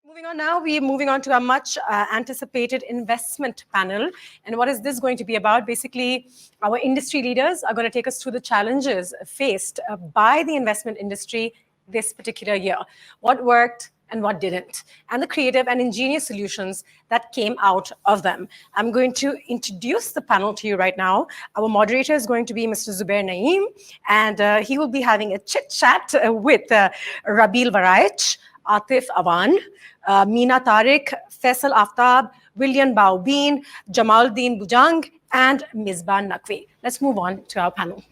Moving on now, we're moving on to our much anticipated investment panel. And what is this going to be about? Basically, our industry leaders are going to take us through the challenges faced by the investment industry this particular year. What worked and what didn't, and the creative and ingenious solutions that came out of them. I'm going to introduce the panel to you right now. Our moderator is going to be Mr. Zubair Naeem, and he will be having a chit-chat with Rabeel Warraich, Aatif Aawan, Meenah Tariq, Faisal Aftab, William Baubeen, Jamauldin Bujang, and Misbah Naqvi. Let's move on to our panel.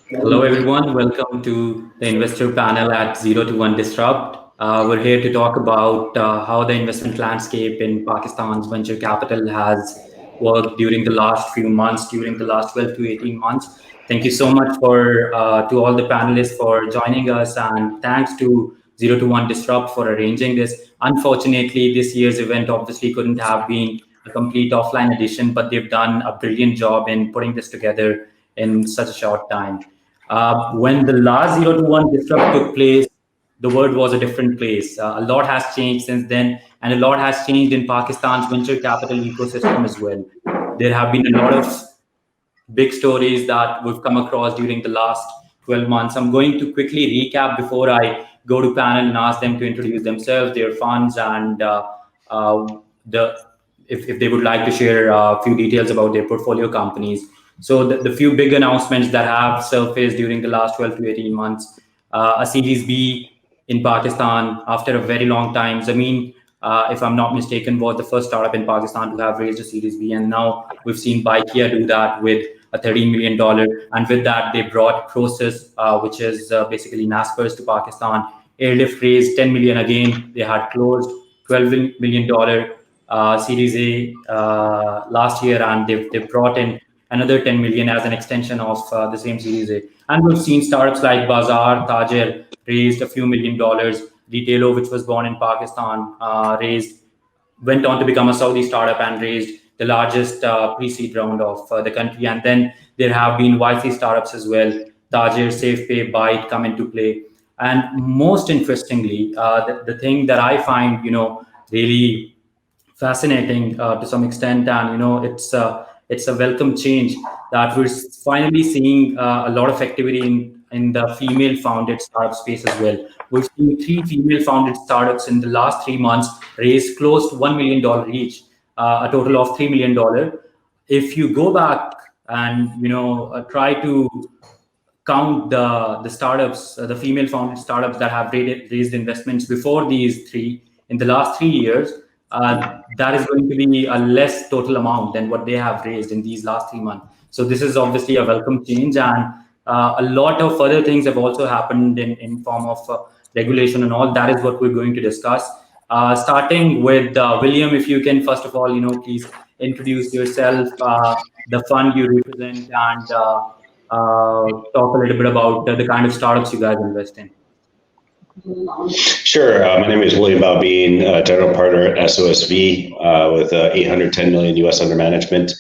Hello, everyone. Welcome to the investor panel at 021Disrupt. We're here to talk about how the investment landscape in Pakistan's venture capital has worked during the last few months, during the last 12 to 18 months. Thank you so much to all the panelists for joining us, and thanks to 021Disrupt for arranging this. Unfortunately, this year's event obviously couldn't have been a complete offline edition, but they've done a brilliant job in putting this together in such a short time. When the last 021Disrupt took place, the world was a different place. A lot has changed since then, and a lot has changed in Pakistan's venture capital ecosystem as well. There have been a lot of big stories that we've come across during the last 12 months. I'm going to quickly recap before I go to panel and ask them to introduce themselves, their funds, and if they would like to share a few details about their portfolio companies. So the few big announcements that have surfaced during the last 12 to 18 months, a Series B in Pakistan after a very long time. Zameen, if I'm not mistaken, was the first startup in Pakistan to have raised a Series B. And now we've seen Baikia do that with a $13 million. And with that, they brought Process, which is basically Naspers, to Pakistan. Airlift raised 10 million again. They had closed $12 million Series A last year, and they've brought in another 10 million as an extension of the same Series A. And we've seen startups like Bazaar, Tajir raised a few $1 million. Retailer, which was born in Pakistan, went on to become a Saudi startup and raised the largest pre-seed round of the country. And then there have been YC startups as well. Tajir, SafePay, Byte come into play. And most interestingly, the thing that I find, really fascinating to some extent, and it's a welcome change that we're finally seeing a lot of activity in the female-founded startup space as well. We've seen 3 female-founded startups in the last 3 months raise close to $1 million each, a total of $3 million. If you go back and try to count the startups, the female-founded startups that have raised investments before these 3 in the last 3 years, that is going to be a less total amount than what they have raised in these last 3 months. So this is obviously a welcome change, and a lot of other things have also happened in form of regulation and all. That is what we're going to discuss. Starting with William, if you can first of all, please introduce yourself, the fund you represent, and talk a little bit about the kind of startups you guys invest in. Sure. My name is William Baubeen, general partner at SOSV with 810 million US under management.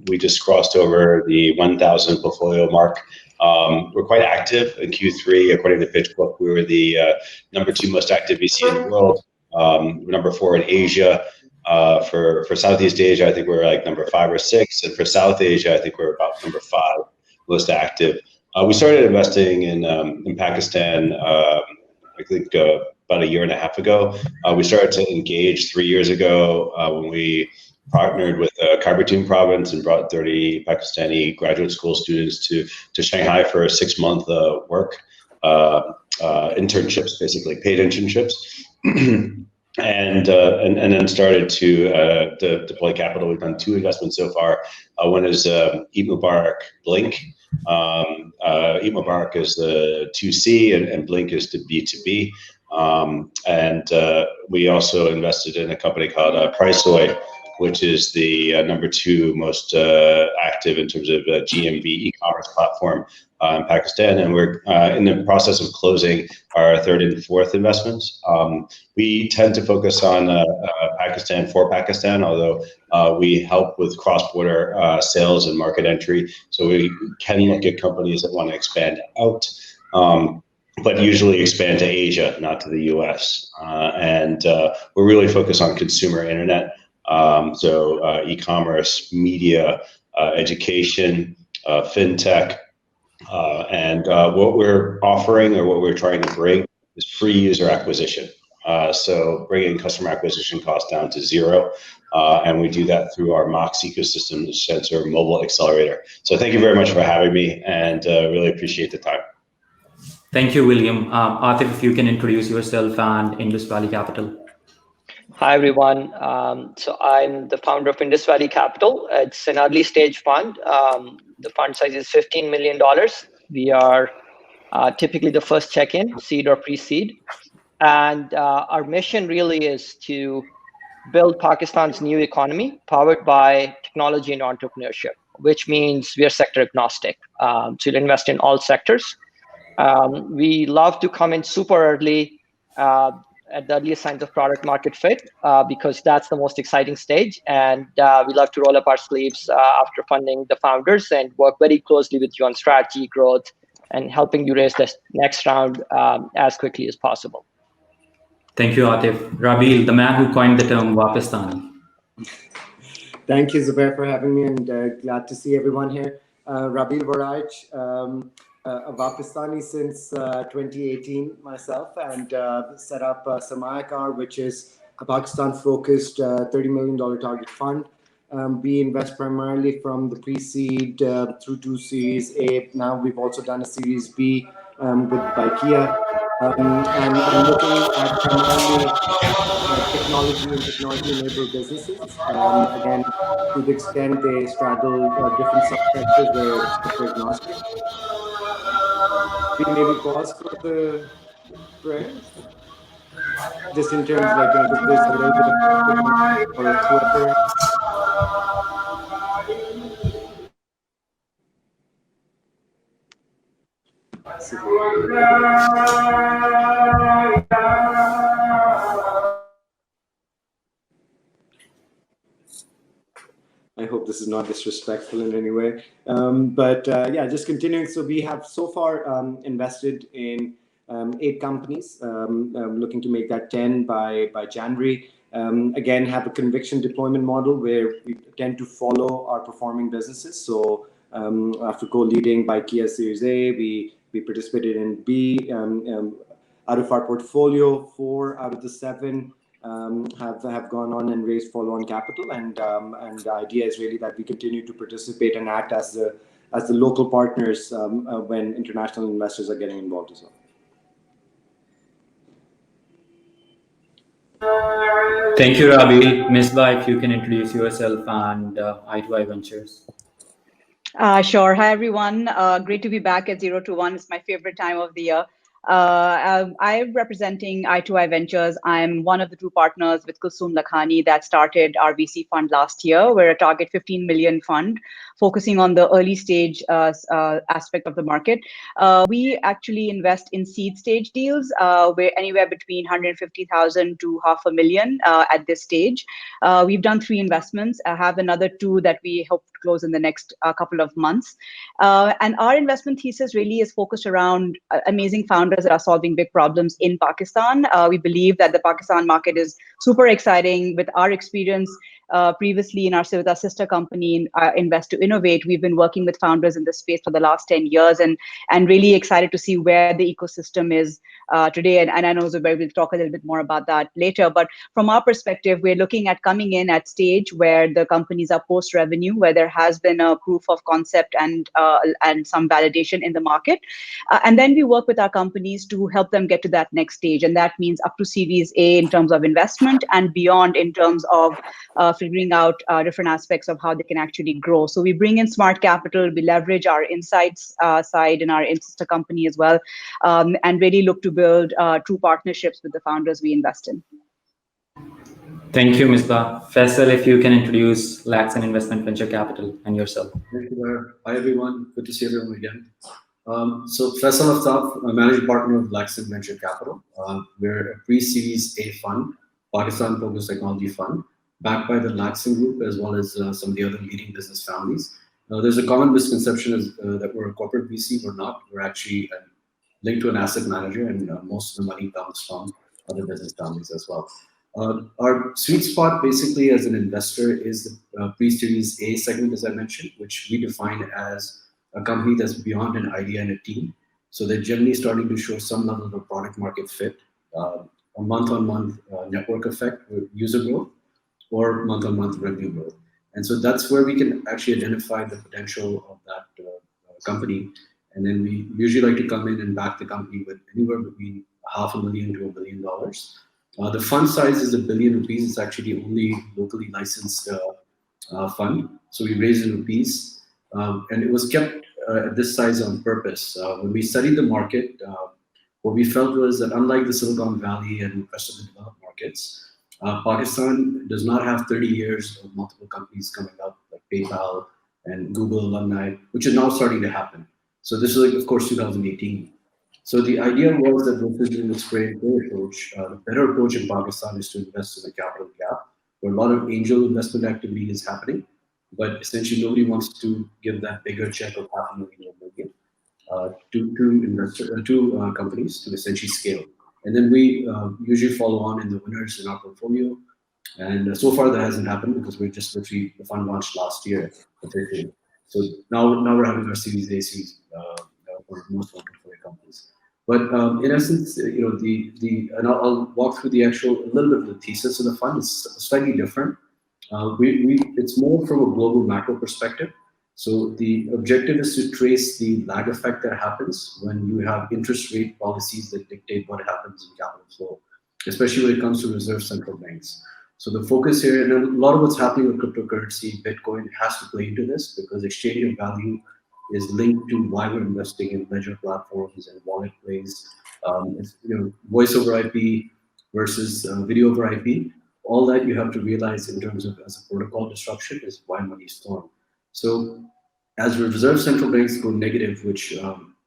We just crossed over the 1,000 portfolio mark. We're quite active in Q3. According to PitchBook, we were the #2 most active VC in the world. We're #4 in Asia. For Southeast Asia, I think we're like #5 or 6, and for South Asia, I think we're about #5 most active. We started investing in Pakistan, I think about a year and a half ago. We started to engage 3 years ago when we partnered with Khyber province and brought 30 Pakistani graduate school students to Shanghai for a 6-month work internships, basically paid internships. and then started to deploy capital. We've done 2 investments so far. One is Eid Mubarak Blink. Eid Mubarak is the 2C, and Blink is the B2B. And we also invested in a company called Priceoy, which is the #2 most active in terms of GMV e-commerce platform in Pakistan, and we're in the process of closing our 3rd and 4th investments. We tend to focus on Pakistan for Pakistan, although we help with cross-border sales and market entry, so we can look at companies that want to expand out. But usually expand to Asia, not to the US. And we're really focused on consumer internet. So e-commerce, media, education, fintech, and what we're offering or what we're trying to bring is free user acquisition. So bringing customer acquisition costs down to 0. And we do that through our MOX ecosystem sensor mobile accelerator. So thank you very much for having me, and really appreciate the time. Thank you, William. Aatif, if you can introduce yourself and Indus Valley Capital. Hi, everyone. So I'm the founder of Indus Valley Capital. It's an early stage fund. The fund size is $15 million. We are typically the first check-in, seed or pre-seed. And our mission really is to build Pakistan's new economy powered by technology and entrepreneurship, which means we are sector agnostic. So we'll invest in all sectors. We love to come in super early at the earliest signs of product market fit, because that's the most exciting stage. And we love to roll up our sleeves after funding the founders and work very closely with you on strategy, growth, and helping you raise the next round as quickly as possible. Thank you, Aatif. Rabeel, the man who coined the term Wapistani. Thank you, Zubair, for having me, and glad to see everyone here. Rabeel Warraich, a Wapistani since 2018 myself, and set up Samayakar, which is a Pakistan-focused $30 million target fund. We invest primarily from the pre-seed through to Series A. Now we've also done a Series B with Baikia, and looking at primarily technology and technology-enabled businesses. Again, to the extent they straddle different subsectors where it's sector agnostic. We maybe pause for the prayers, just in terms of like, because there's a little bit of or whoever. I hope this is not disrespectful in any way. But yeah, just continuing. So we have so far invested in 8 companies, looking to make that 10 by January. Again, have a conviction deployment model where we tend to follow our performing businesses. So after co-leading Baikia Series A, we participated in B. Out of our portfolio, 4 out of the 7 have gone on and raised follow-on capital, and the idea is really that we continue to participate and act as the local partners when international investors are getting involved as well. Thank you, Rabeel. Misbah, if you can introduce yourself and I2I Ventures. Sure. Hi, everyone. Great to be back at 021. It's my favorite time of the year. I'm representing I2I Ventures. I'm one of the 2 partners with Kulsum Lakhani that started our VC fund last year. We're a target 15 million fund focusing on the early stage aspect of the market. We actually invest in seed stage deals. We're anywhere between 150,000 to $500,000 at this stage. We've done 3 investments. I have another 2 that we hope to close in the next couple of months. And our investment thesis really is focused around amazing founders that are solving big problems in Pakistan. We believe that the Pakistan market is super exciting. With our experience previously with our sister company, Invest to Innovate, we've been working with founders in this space for the last 10 years and really excited to see where the ecosystem is today. And I know Zubair will talk a little bit more about that later. But from our perspective, we're looking at coming in at stage where the companies are post-revenue, where there has been a proof of concept and some validation in the market. And then we work with our companies to help them get to that next stage. And that means up to Series A in terms of investment and beyond in terms of figuring out different aspects of how they can actually grow. So we bring in smart capital, we leverage our insights side in our sister company as well, and really look to build true partnerships with the founders we invest in. Thank you, Misbah. Faisal, if you can introduce Laxon Investment Venture Capital and yourself. Thank you, Zubair. Hi, everyone. Good to see everyone again. So Faisal Aftab, a managing partner of Laxon Venture Capital. We're a pre-Series A fund, Pakistan-focused technology fund, backed by the Laxon Group as well as some of the other leading business families. There's a common misconception that we're a corporate VC. We're not. We're actually linked to an asset manager, and most of the money comes from other business families as well. Our sweet spot, basically, as an investor, is the pre-Series A segment, as I mentioned, which we define as a company that's beyond an idea and a team. So they're generally starting to show some level of a product market fit, a month-on-month network effect, user growth, or month-on-month revenue growth. And so that's where we can actually identify the potential of that company. And then we usually like to come in and back the company with anywhere between $500,000 to $1 billion. The fund size is ₹1 billion. It's actually the only locally licensed fund. So we raised in rupees, and it was kept at this size on purpose. When we studied the market, what we felt was that unlike the Silicon Valley and the rest of the developed markets, Pakistan does not have 30 years of multiple companies coming up like PayPal and Google alumni, which is now starting to happen. So this is, like, of course, 2018. So the idea was that versus doing the spray and pray approach, the better approach in Pakistan is to invest in the capital gap, where a lot of angel investment activity is happening, but essentially nobody wants to give that bigger check of $500,000 or $1 million to companies to essentially scale. And then we usually follow on in the winners in our portfolio. And so far that hasn't happened because we're just literally, the fund launched last year. So now we're having our Series A, Series for most of our portfolio companies. But in essence, and I'll walk through a little bit of the thesis of the fund. It's slightly different. It's more from a global macro perspective. So the objective is to trace the lag effect that happens when you have interest rate policies that dictate what happens in capital flow, especially when it comes to reserve central banks. So the focus here, and a lot of what's happening with cryptocurrency, Bitcoin, has to play into this because exchange of value is linked to why we're investing in ledger platforms and wallet plays. Voice over IP versus video over IP. All that you have to realize in terms of as a protocol disruption is why money is stolen. So as reserve central banks go negative, which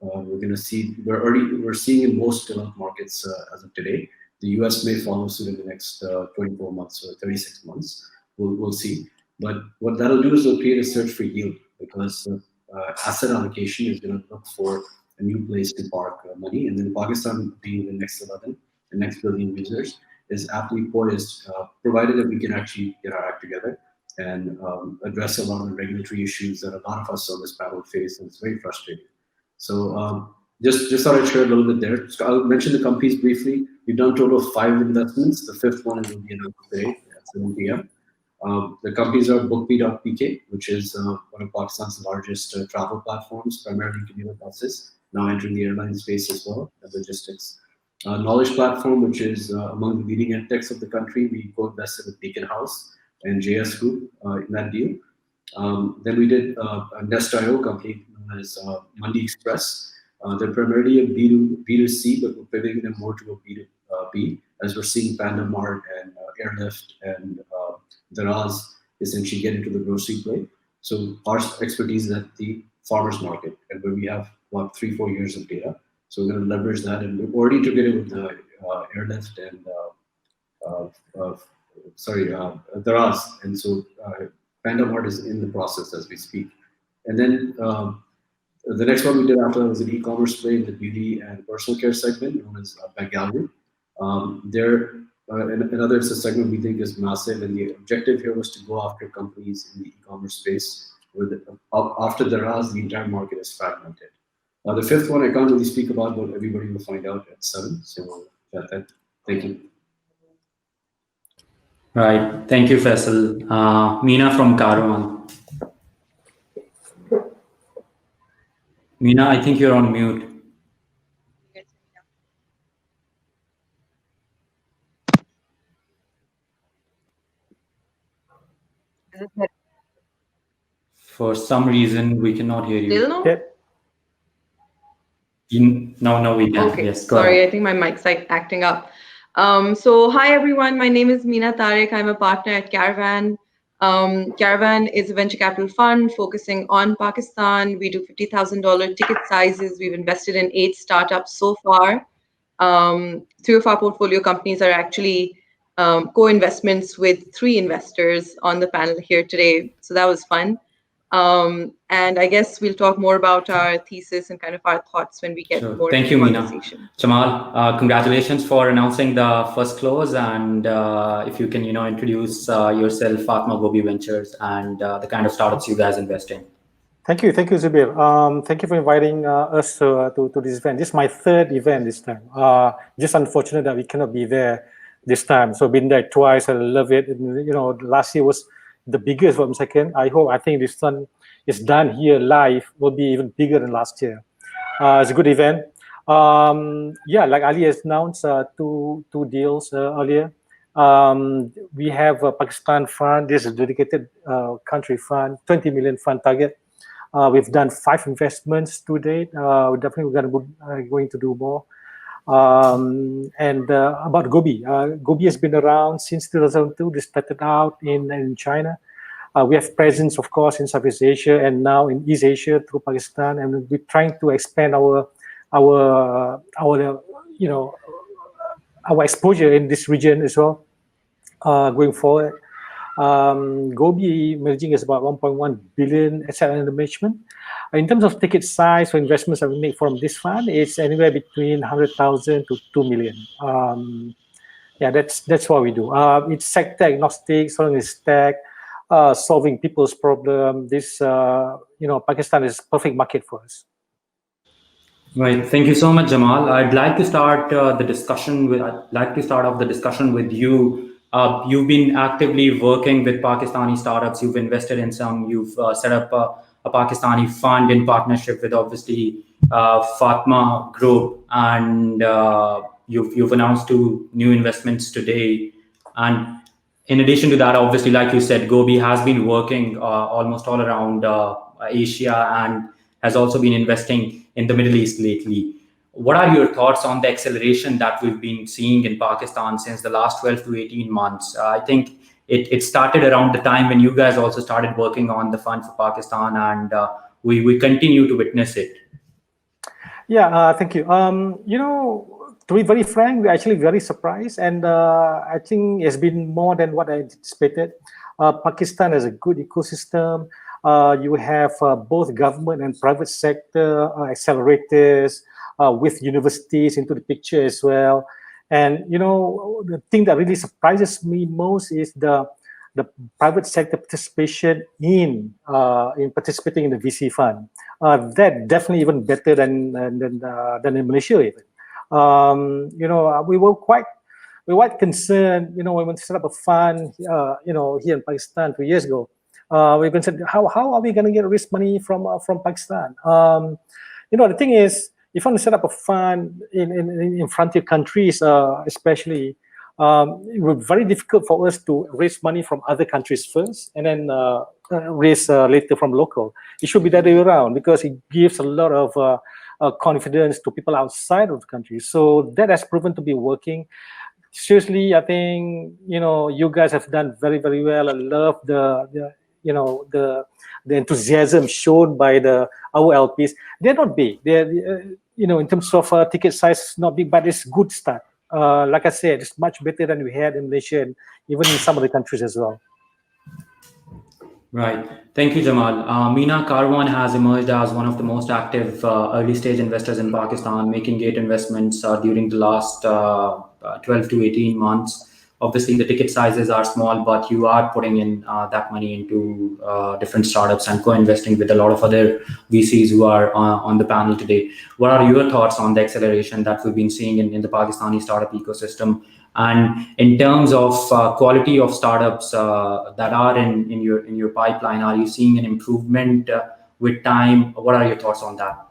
we're going to see, we're seeing in most developed markets as of today. The US may follow suit in the next 24 months or 36 months. We'll see. But what that'll do is it'll create a search for yield because asset allocation is going to look for a new place to park money. And then Pakistan being the next billion users is aptly poised, provided that we can actually get our act together and address a lot of the regulatory issues that a lot of us on this panel face, and it's very frustrating. So just thought I'd share a little bit there. So I'll mention the companies briefly. We've done a total of 5 investments. The 5th one will be announced today at 7 p.m. The companies are Bookme.pk, which is one of Pakistan's largest travel platforms, primarily commuter buses, now entering the airline space as well as logistics. Knowledge Platform, which is among the leading edtechs of the country. We co-invested with Beacon House and JS Group in that deal. Then we did a Nest.io company known as Mandi Express. They're primarily a B2C, but we're pivoting them more to a B2B, as we're seeing Panda Mart and Airlift and Daraz essentially get into the grocery play. So our expertise is at the farmers market, and where we have about 3-4 years of data. So we're going to leverage that, and we've already integrated with the Airlift and Daraz, and so Panda Mart is in the process as we speak. And then the next one we did after that was an e-commerce play in the beauty and personal care segment known as Bangalore. They're Another, it's a segment we think is massive, and the objective here was to go after companies in the e-commerce space where after the rise, the entire market is fragmented. The fifth one I can't really speak about, but everybody will find out at 7. So thank you. Right. Thank you, Faisal. Meenah from Aawan. Meenah, I think you're on mute. For some reason, we cannot hear you. Still no? No, we can. Okay, yes, sorry, I think my mic's like acting up. So hi everyone, my name is Meenah Tariq. I'm a partner at Caravan. Caravan is a venture capital fund focusing on Pakistan. We do $50,000 ticket sizes. We've invested in 8 startups so far. 3 of our portfolio companies are actually co-investments with 3 investors on the panel here today. So that was fun. And I guess we'll talk more about our thesis and kind of our thoughts when we get more Thank into you, the conversation. Meenah. Jamal, congratulations for announcing the first close, and if you can, introduce yourself, Fatma Gobi Ventures, and the kind of startups you guys invest in. Thank you, Zubair. Thank you for inviting us to this event. This is my 3rd event this time. Just unfortunate that we cannot be there this time. So been there twice. I love it. And, last year was the biggest one. Second, I think this one is done here live will be even bigger than last year. It's a good event. Like Ali has announced, 2 deals earlier. We have a Pakistan fund. This is a dedicated country fund, 20 million fund target. We've done 5 investments to date. We're definitely going to do more. And about Gobi. Gobi has been around since 2002. They started out in China. We have presence, of course, in Southeast Asia and now in East Asia through Pakistan, and we're trying to expand our exposure in this region as well, going forward. Gobi Emerging is about 1.1 billion asset under management. In terms of ticket size for investments that we make from this fund, it's anywhere between 100,000 to 2 million. That's what we do. It's sector agnostic, solving is tech, solving people's problem. This, Pakistan is a perfect market for us. Right. Thank you so much, Jamal. I'd like to start off the discussion with you. You've been actively working with Pakistani startups. You've invested in some. You've set up a Pakistani fund in partnership with, obviously, Fatma Group, and you've announced 2 new investments today. And in addition to that, obviously, like you said, Gobi has been working almost all around Asia and has also been investing in the Middle East lately. What are your thoughts on the acceleration that we've been seeing in Pakistan since the last 12 to 18 months? I think it started around the time when you guys also started working on the fund for Pakistan, and we continue to witness it. Thank you. To be very frank, we're actually very surprised, and I think it's been more than what I anticipated. Pakistan has a good ecosystem. You have both government and private sector accelerators with universities into the picture as well. And the thing that really surprises me most is the private sector participation in participating in the VC fund. That definitely even better than in Malaysia even. We were quite concerned, when we set up a fund, here in Pakistan 2 years ago. We concerned, how are we going to get risk money from Pakistan? The thing is, if you want to set up a fund in frontier countries, especially, it would be very difficult for us to raise money from other countries first and then raise later from local. It should be that way around because it gives a lot of confidence to people outside of the country. So that has proven to be working. Seriously, I think you guys have done very, very well. I love the enthusiasm shown by our LPs. They're not big. They're in terms of ticket size, not big, but it's good start. Like I said, it's much better than we had in Malaysia and even in some of the countries as well. Right. Thank you, Jamal. Meenah, Aawan has emerged as one of the most active early stage investors in Pakistan, making 8 investments during the last 12 to 18 months. Obviously, the ticket sizes are small, but you are putting in that money into different startups and co-investing with a lot of other VCs who are on the panel today. What are your thoughts on the acceleration that we've been seeing in the Pakistani startup ecosystem? And in terms of quality of startups that are in your pipeline, are you seeing an improvement with time? What are your thoughts on that?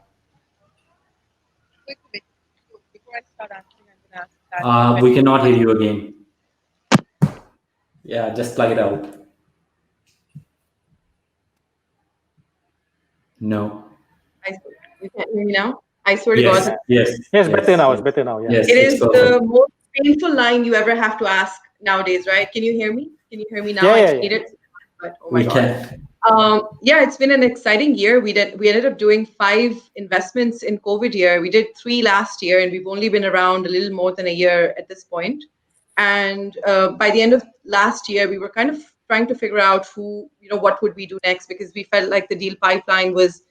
Before I start answering, I'm going to ask that. We cannot hear you again. Yeah, just plug it out. No. You can't hear me now? I swear to Yes, God. yes. Yes, better now. It's better now. Yeah. Yes, It it's is perfect. the most painful line you ever have to ask nowadays, right? Can you hear me? Can you hear me now? Yeah, I yeah, just yeah. need it. But, oh my We God. can. Yeah, it's been an exciting year. We ended up doing 5 investments in COVID year. We did 3 last year, and we've only been around a little more than a year at this point. And by the end of last year, we were kind of trying to figure out what would we do next, because we felt like the deal pipeline was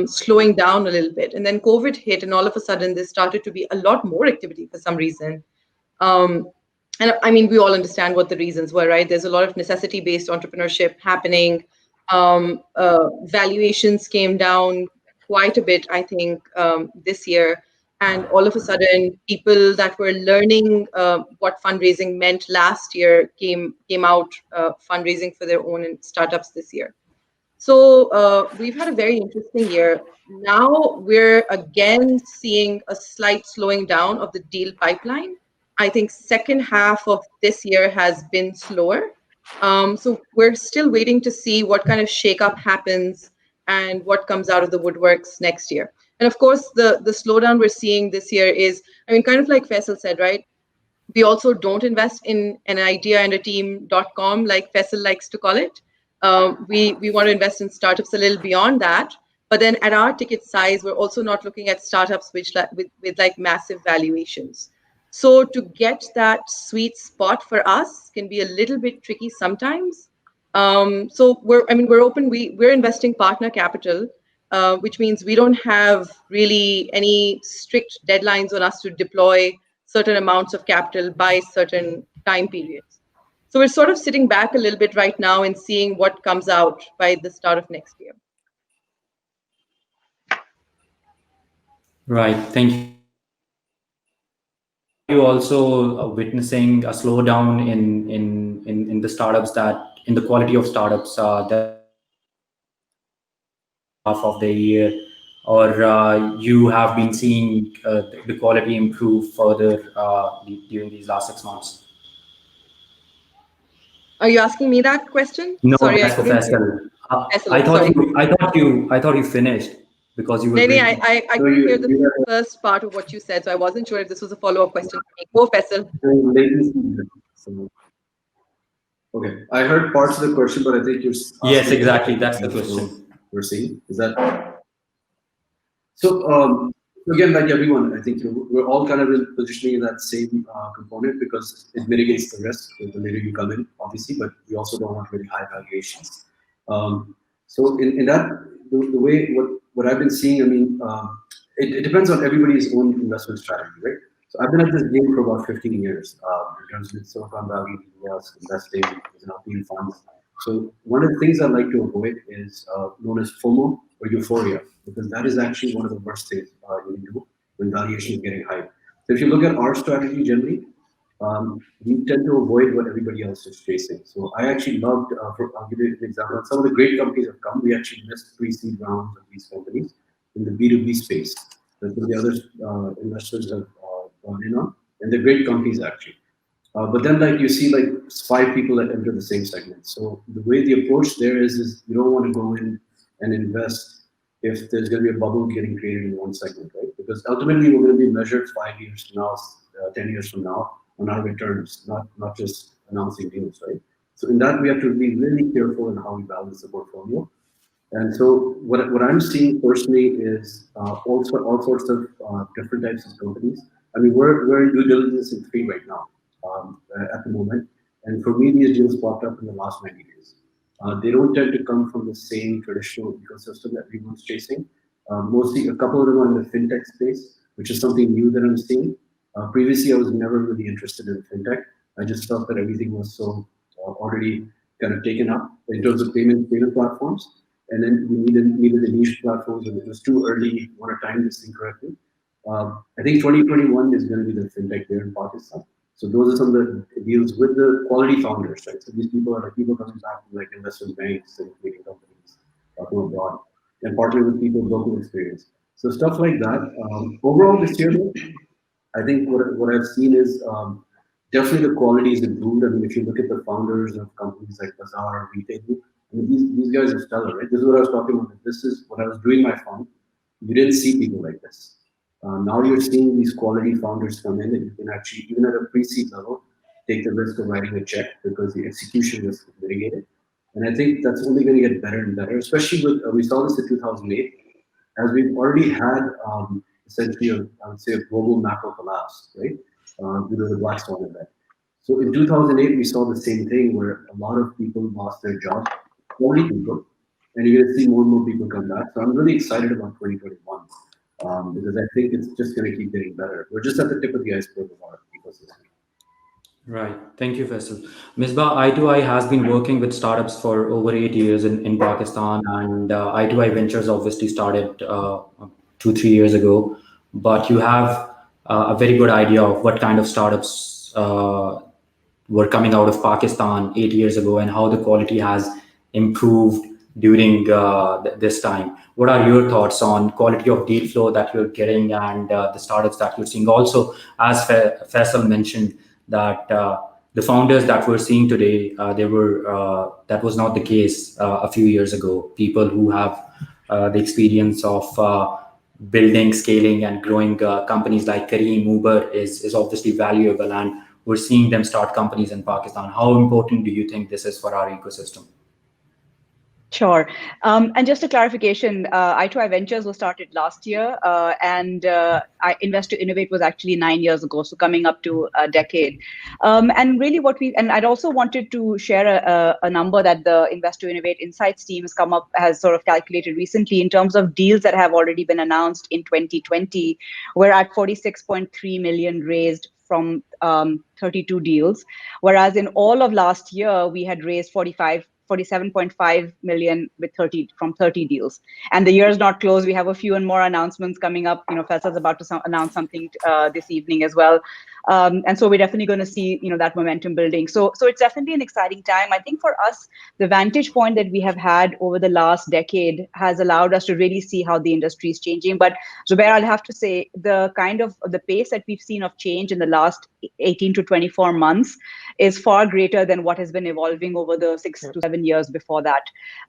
slowing down a little bit. And then COVID hit, and all of a sudden there started to be a lot more activity for some reason. And I mean, we all understand what the reasons were, right? There's a lot of necessity-based entrepreneurship happening. Valuations came down quite a bit, I think, this year. And all of a sudden, people that were learning what fundraising meant last year came out fundraising for their own startups this year. So we've had a very interesting year. Now we're again seeing a slight slowing down of the deal pipeline. I think second half of this year has been slower. So we're still waiting to see what kind of shakeup happens and what comes out of the woodworks next year. And of course, the slowdown we're seeing this year is, I mean, kind of like Faisal said, right? We also don't invest in an idea and a team.com, like Faisal likes to call it. We want to invest in startups a little beyond that. But then at our ticket size, we're also not looking at startups with like massive valuations. So to get that sweet spot for us can be a little bit tricky sometimes. So we're open. We're investing partner capital, which means we don't have really any strict deadlines on us to deploy certain amounts of capital by certain time periods. So we're sort of sitting back a little bit right now and seeing what comes out by the start of next year. Right. Thank you. Are you also witnessing a slowdown in the startups in the quality of startups that half of the year, or you have been seeing the quality improve further during these last 6 months? Are you asking me that question? No, Sorry, that's Faisal. I thought you finished because you were. I couldn't hear the first part of what you said, so I wasn't sure if this was a follow-up question. Go, Faisal. Okay, I heard parts of the question, but I think you're. Yes, exactly. That's the question. We're seeing is that. So again, like everyone, I think we're all kind of positioning in that same component because it mitigates the risk the later you come in, obviously, but we also don't want very high valuations. So in that, the way what I've been seeing, I mean, it depends on everybody's own investment strategy, right? So I've been at this game for about 15 years in terms of Silicon Valley, US, investing, in funds. So one of the things I like to avoid is known as FOMO or euphoria, because that is actually one of the worst things you can do when valuation is getting high. So if you look at our strategy generally, we tend to avoid what everybody else is chasing. So I actually loved, I'll give you an example. Some of the great companies have come. We actually missed pre-seed rounds of these companies in the B2B space. That's what the other investors have gone in on, and they're great companies actually. But then like you see like 5 people that enter the same segment. So the way the approach there is you don't want to go in and invest if there's going to be a bubble getting created in one segment, right? Because ultimately we're going to be measured 5 years from now, 10 years from now on our returns, not just announcing deals, right? So in that we have to be really careful in how we balance the portfolio. And so what I'm seeing personally is also all sorts of different types of companies. I mean, we're in due diligence in 3 right now at the moment. And for me, these deals popped up in the last 90 days. They don't tend to come from the same traditional ecosystem that everyone's chasing. Mostly a couple of them are in the fintech space, which is something new that I'm seeing. Previously, I was never really interested in fintech. I just felt that everything was so already kind of taken up in terms of payment platforms. And then we needed the niche platforms, and it was too early. Want to time this thing correctly. I think 2021 is going to be the fintech year in Pakistan. So those are some of the deals with the quality founders, right? So these people are like people coming back from like investment banks and creating companies from abroad and partner with people with local experience. So stuff like that. Overall this year, I think what I've seen is definitely the quality is improved. I mean, if you look at the founders of companies like Bazaar, Retail, I mean, these guys are stellar, right? This is what I was talking about. This is what I was doing my fund. You didn't see people like this. Now you're seeing these quality founders come in, and you can actually, even at a pre-seed level, take the risk of writing a check because the execution risk is mitigated. And I think that's only going to get better and better, especially with, we saw this in 2008, as we've already had essentially, I would say, a global macro collapse, right? Due to the Black Swan event. So in 2008, we saw the same thing where a lot of people lost their jobs, only people, and you're going to see more and more people come back. So I'm really excited about 2021 because I think it's just going to keep getting better. We're just at the tip of the iceberg of our ecosystem. Right. Thank you, Faisal. Misbah, I2I has been working with startups for over 8 years in Pakistan, and I2I Ventures obviously started 2-3 years ago. But you have a very good idea of what kind of startups were coming out of Pakistan 8 years ago and how the quality has improved during this time. What are your thoughts on quality of deal flow that you're getting and the startups that you're seeing? Also, as Faisal mentioned, that the founders that we're seeing today, that was not the case a few years ago. People who have the experience of building, scaling, and growing companies like Careem, Uber is obviously valuable, and we're seeing them start companies in Pakistan. How important do you think this is for our ecosystem? Sure. And just a clarification, I2I Ventures was started last year, and Invest to Innovate was actually 9 years ago, so coming up to a decade. And really and I'd also wanted to share a number that the Invest to Innovate Insights team has sort of calculated recently in terms of deals that have already been announced in 2020. We're at 46.3 million raised from 32 deals, whereas in all of last year, we had raised 47.5 million from 30 deals. And the year is not closed. We have a few and more announcements coming up. Faisal's about to announce something this evening as well. And so we're definitely going to see, that momentum building. So it's definitely an exciting time. I think for us, the vantage point that we have had over the last decade has allowed us to really see how the industry is changing. But Zubair, I'll have to say the pace that we've seen of change in the last 18 to 24 months is far greater than what has been evolving over the 6 to 7 years before that.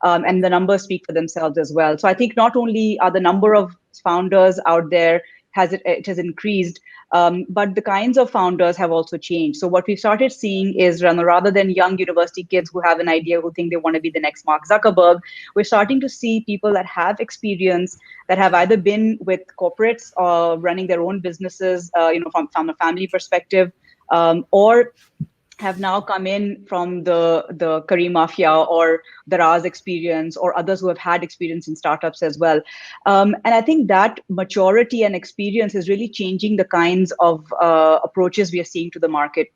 And the numbers speak for themselves as well. So I think not only are the number of founders out there it has increased, but the kinds of founders have also changed. So what we've started seeing is rather than young university kids who have an idea, who think they want to be the next Mark Zuckerberg, we're starting to see people that have experience, that have either been with corporates or running their own businesses, from a family perspective, or have now come in from the Careem Mafia or the Raz experience, or others who have had experience in startups as well. And I think that maturity and experience is really changing the kinds of approaches we are seeing to the market.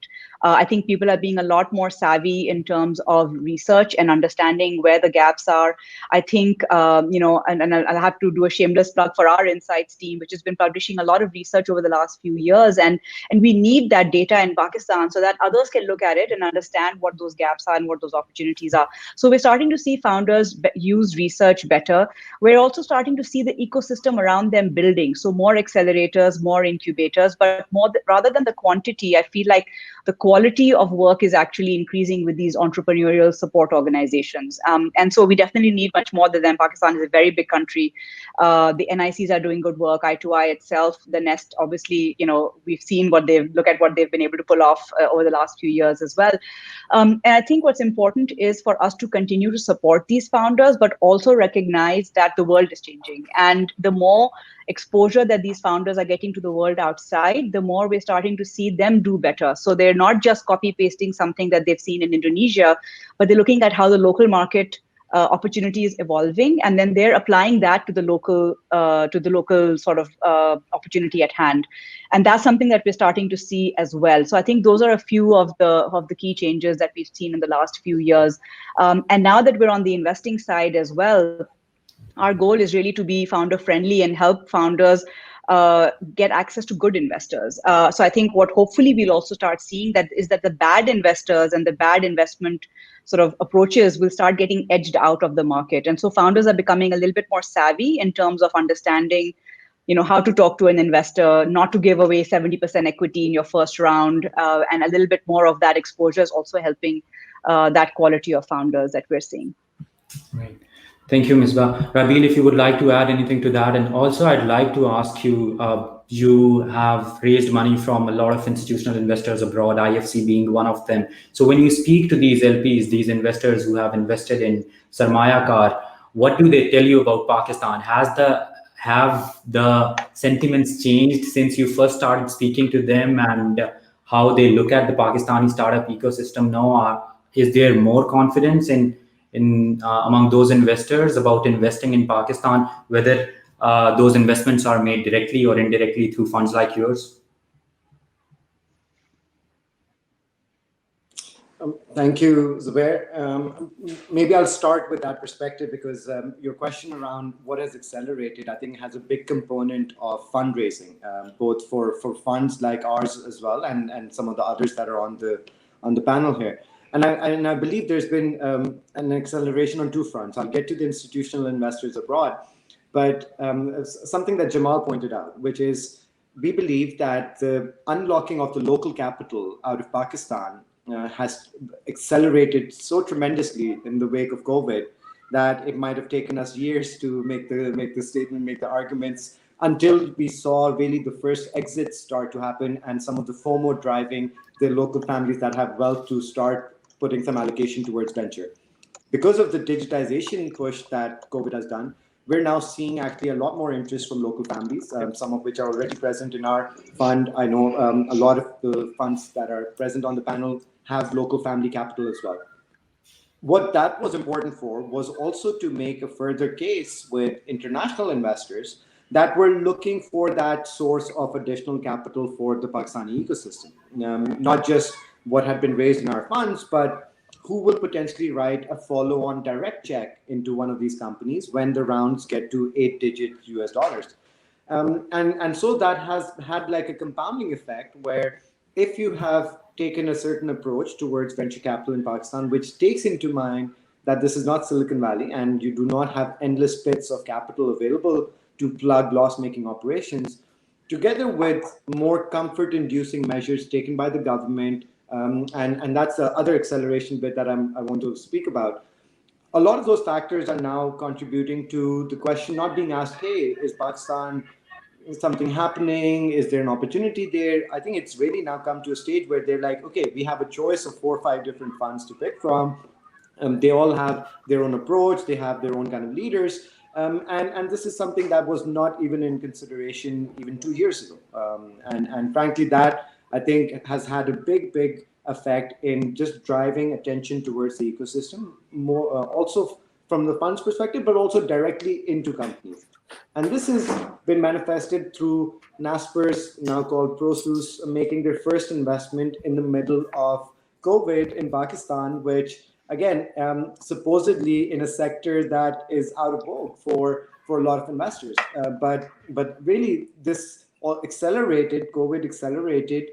I think people are being a lot more savvy in terms of research and understanding where the gaps are. I think, and I'll have to do a shameless plug for our insights team, which has been publishing a lot of research over the last few years. And we need that data in Pakistan so that others can look at it and understand what those gaps are and what those opportunities are. So we're starting to see founders use research better. We're also starting to see the ecosystem around them building. So more accelerators, more incubators, but rather than the quantity, I feel like the quality of work is actually increasing with these entrepreneurial support organizations. And so we definitely need much more than them. Pakistan is a very big country. The NICs are doing good work. I2I itself, the Nest, obviously, we've seen what they've been able to pull off over the last few years as well. And I think what's important is for us to continue to support these founders, but also recognize that the world is changing. And the more exposure that these founders are getting to the world outside, the more we're starting to see them do better. So they're not just copy pasting something that they've seen in Indonesia, but they're looking at how the local market opportunity is evolving, and then they're applying that to the local sort of opportunity at hand, and that's something that we're starting to see as well. So I think those are a few of the key changes that we've seen in the last few years, and now that we're on the investing side as well, our goal is really to be founder friendly and help founders get access to good investors. So I think what hopefully we'll also start seeing is that the bad investors and the bad investment sort of approaches will start getting edged out of the market. And so founders are becoming a little bit more savvy in terms of understanding, how to talk to an investor, not to give away 70% equity in your first round, and a little bit more of that exposure is also helping that quality of founders that we're seeing. Right. Thank you, Misbah. Rabeel, if you would like to add anything to that. And also, I'd like to ask you, you have raised money from a lot of institutional investors abroad, IFC being one of them. So when you speak to these LPs, these investors who have invested in Sarmaya Kar, what do they tell you about Pakistan? Have the sentiments changed since you first started speaking to them, and how they look at the Pakistani startup ecosystem now? Is there more confidence in among those investors about investing in Pakistan, whether those investments are made directly or indirectly through funds like yours? Thank you, Zubair. Maybe I'll start with that perspective, because your question around what has accelerated, I think, has a big component of fundraising, both for funds like ours as well, and some of the others that are on the panel here. And I believe there's been an acceleration on two fronts. I'll get to the institutional investors abroad, but something that Jamal pointed out, which is we believe that the unlocking of the local capital out of Pakistan has accelerated so tremendously in the wake of COVID that it might have taken us years to make the statement, make the arguments, until we saw really the first exits start to happen and some of the FOMO driving the local families that have wealth to start putting some allocation towards venture. Because of the digitization push that COVID has done, we're now seeing actually a lot more interest from local families, some of which are already present in our fund. I know a lot of the funds that are present on the panel have local family capital as well. What that was important for was also to make a further case with international investors that were looking for that source of additional capital for the Pakistani ecosystem. Not just what had been raised in our funds, but who will potentially write a follow-on direct check into one of these companies when the rounds get to 8-digit US dollars. And so that has had like a compounding effect where if you have taken a certain approach towards venture capital in Pakistan, which takes into mind that this is not Silicon Valley and you do not have endless pits of capital available to plug loss-making operations, together with more comfort-inducing measures taken by the government, and that's the other acceleration bit that I want to speak about. A lot of those factors are now contributing to the question not being asked, hey, is Pakistan, is something happening? Is there an opportunity there? I think it's really now come to a stage where they're like, okay, we have a choice of 4 or 5 different funds to pick from. They all have their own approach. They have their own kind of leaders. And this is something that was not even in consideration even 2 years ago. And frankly, that I think has had a big effect in just driving attention towards the ecosystem, more also from the funds perspective, but also directly into companies. And this has been manifested through Naspers, now called Prosus, making their first investment in the middle of COVID in Pakistan, which again, supposedly in a sector that is out of vogue for a lot of investors. But really this COVID accelerated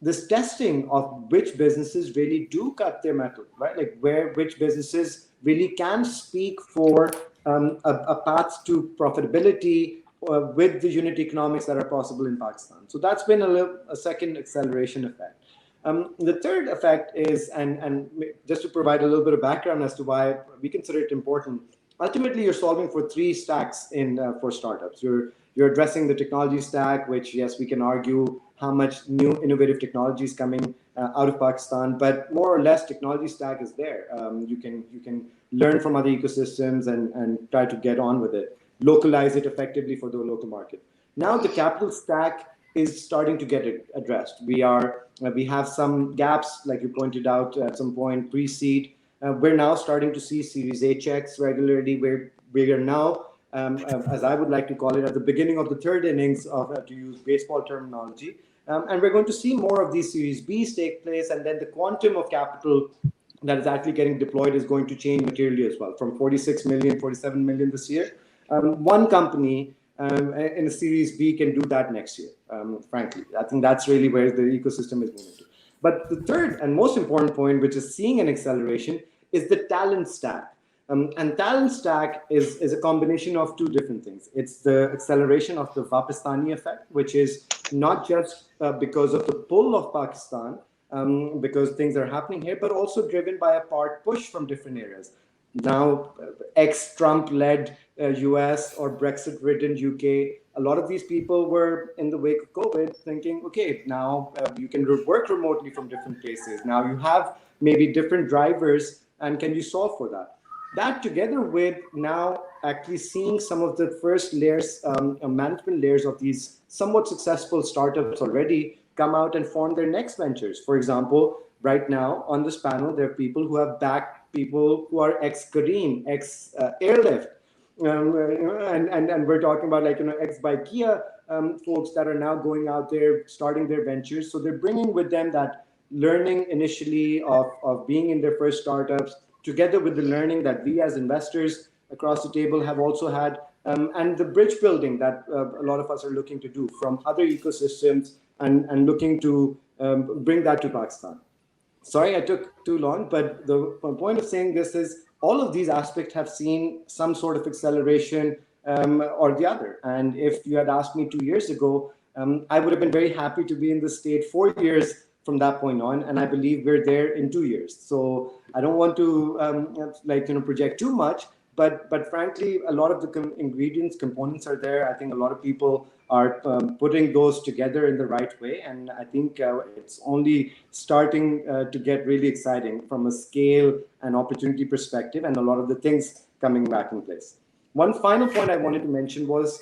this testing of which businesses really do cut their metal, right? Like which businesses really can speak for a path to profitability with the unit economics that are possible in Pakistan. So that's been a second acceleration effect. The third effect is, and just to provide a little bit of background as to why we consider it important, ultimately you're solving for 3 stacks for startups. You're addressing the technology stack, which yes, we can argue how much new innovative technology is coming out of Pakistan, but more or less technology stack is there. You can learn from other ecosystems and try to get on with it, localize it effectively for the local market. Now the capital stack is starting to get addressed. We have some gaps, like you pointed out at some point, pre-seed. We're now starting to see Series A checks regularly, where we are now, as I would like to call it, at the beginning of the third innings, of, to use baseball terminology. And we're going to see more of these Series Bs take place, and then the quantum of capital that is actually getting deployed is going to change materially as well, from 46 million, 47 million this year. One company in a Series B can do that next year, frankly. I think that's really where the ecosystem is moving to. But the third and most important point, which is seeing an acceleration, is the talent stack. And talent stack is a combination of two different things. It's the acceleration of the Pakistani effect, which is not just because of the pull of Pakistan, because things are happening here, but also driven by a part push from different areas. Now, ex-Trump-led US or Brexit-ridden UK, a lot of these people were in the wake of COVID thinking, okay, now you can work remotely from different places. Now you have maybe different drivers, and can you solve for that? That together with now actually seeing some of the first layers, management layers of these somewhat successful startups already come out and form their next ventures. For example, right now on this panel, there are people who have backed people who are ex-Careem, ex-Airlift. And we're talking about ex-Bikea folks that are now going out there, starting their ventures. So they're bringing with them that learning initially of being in their first startups, together with the learning that we as investors across the table have also had, and the bridge building that a lot of us are looking to do from other ecosystems and looking to bring that to Pakistan. Sorry, I took too long, but the point of saying this is all of these aspects have seen some sort of acceleration or the other. And if you had asked me 2 years ago, I would have been very happy to be in this state 4 years from that point on, and I believe we're there in 2 years. So I don't want to project too much, but frankly, a lot of the ingredients, components are there. I think a lot of people are putting those together in the right way, and I think it's only starting to get really exciting from a scale and opportunity perspective, and a lot of the things coming back in place. One final point I wanted to mention was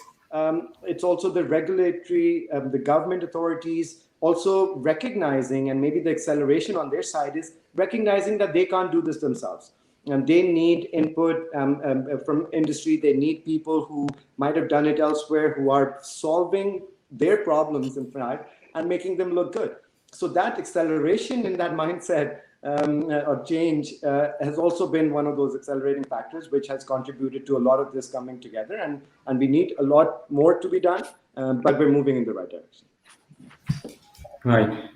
it's also the regulatory, the government authorities also recognizing, and maybe the acceleration on their side is recognizing that they can't do this themselves. And they need input from industry. They need people who might have done it elsewhere, who are solving their problems, in fact, and making them look good. So that acceleration in that mindset or change has also been one of those accelerating factors, which has contributed to a lot of this coming together. And we need a lot more to be done, but we're moving in the right direction. Right.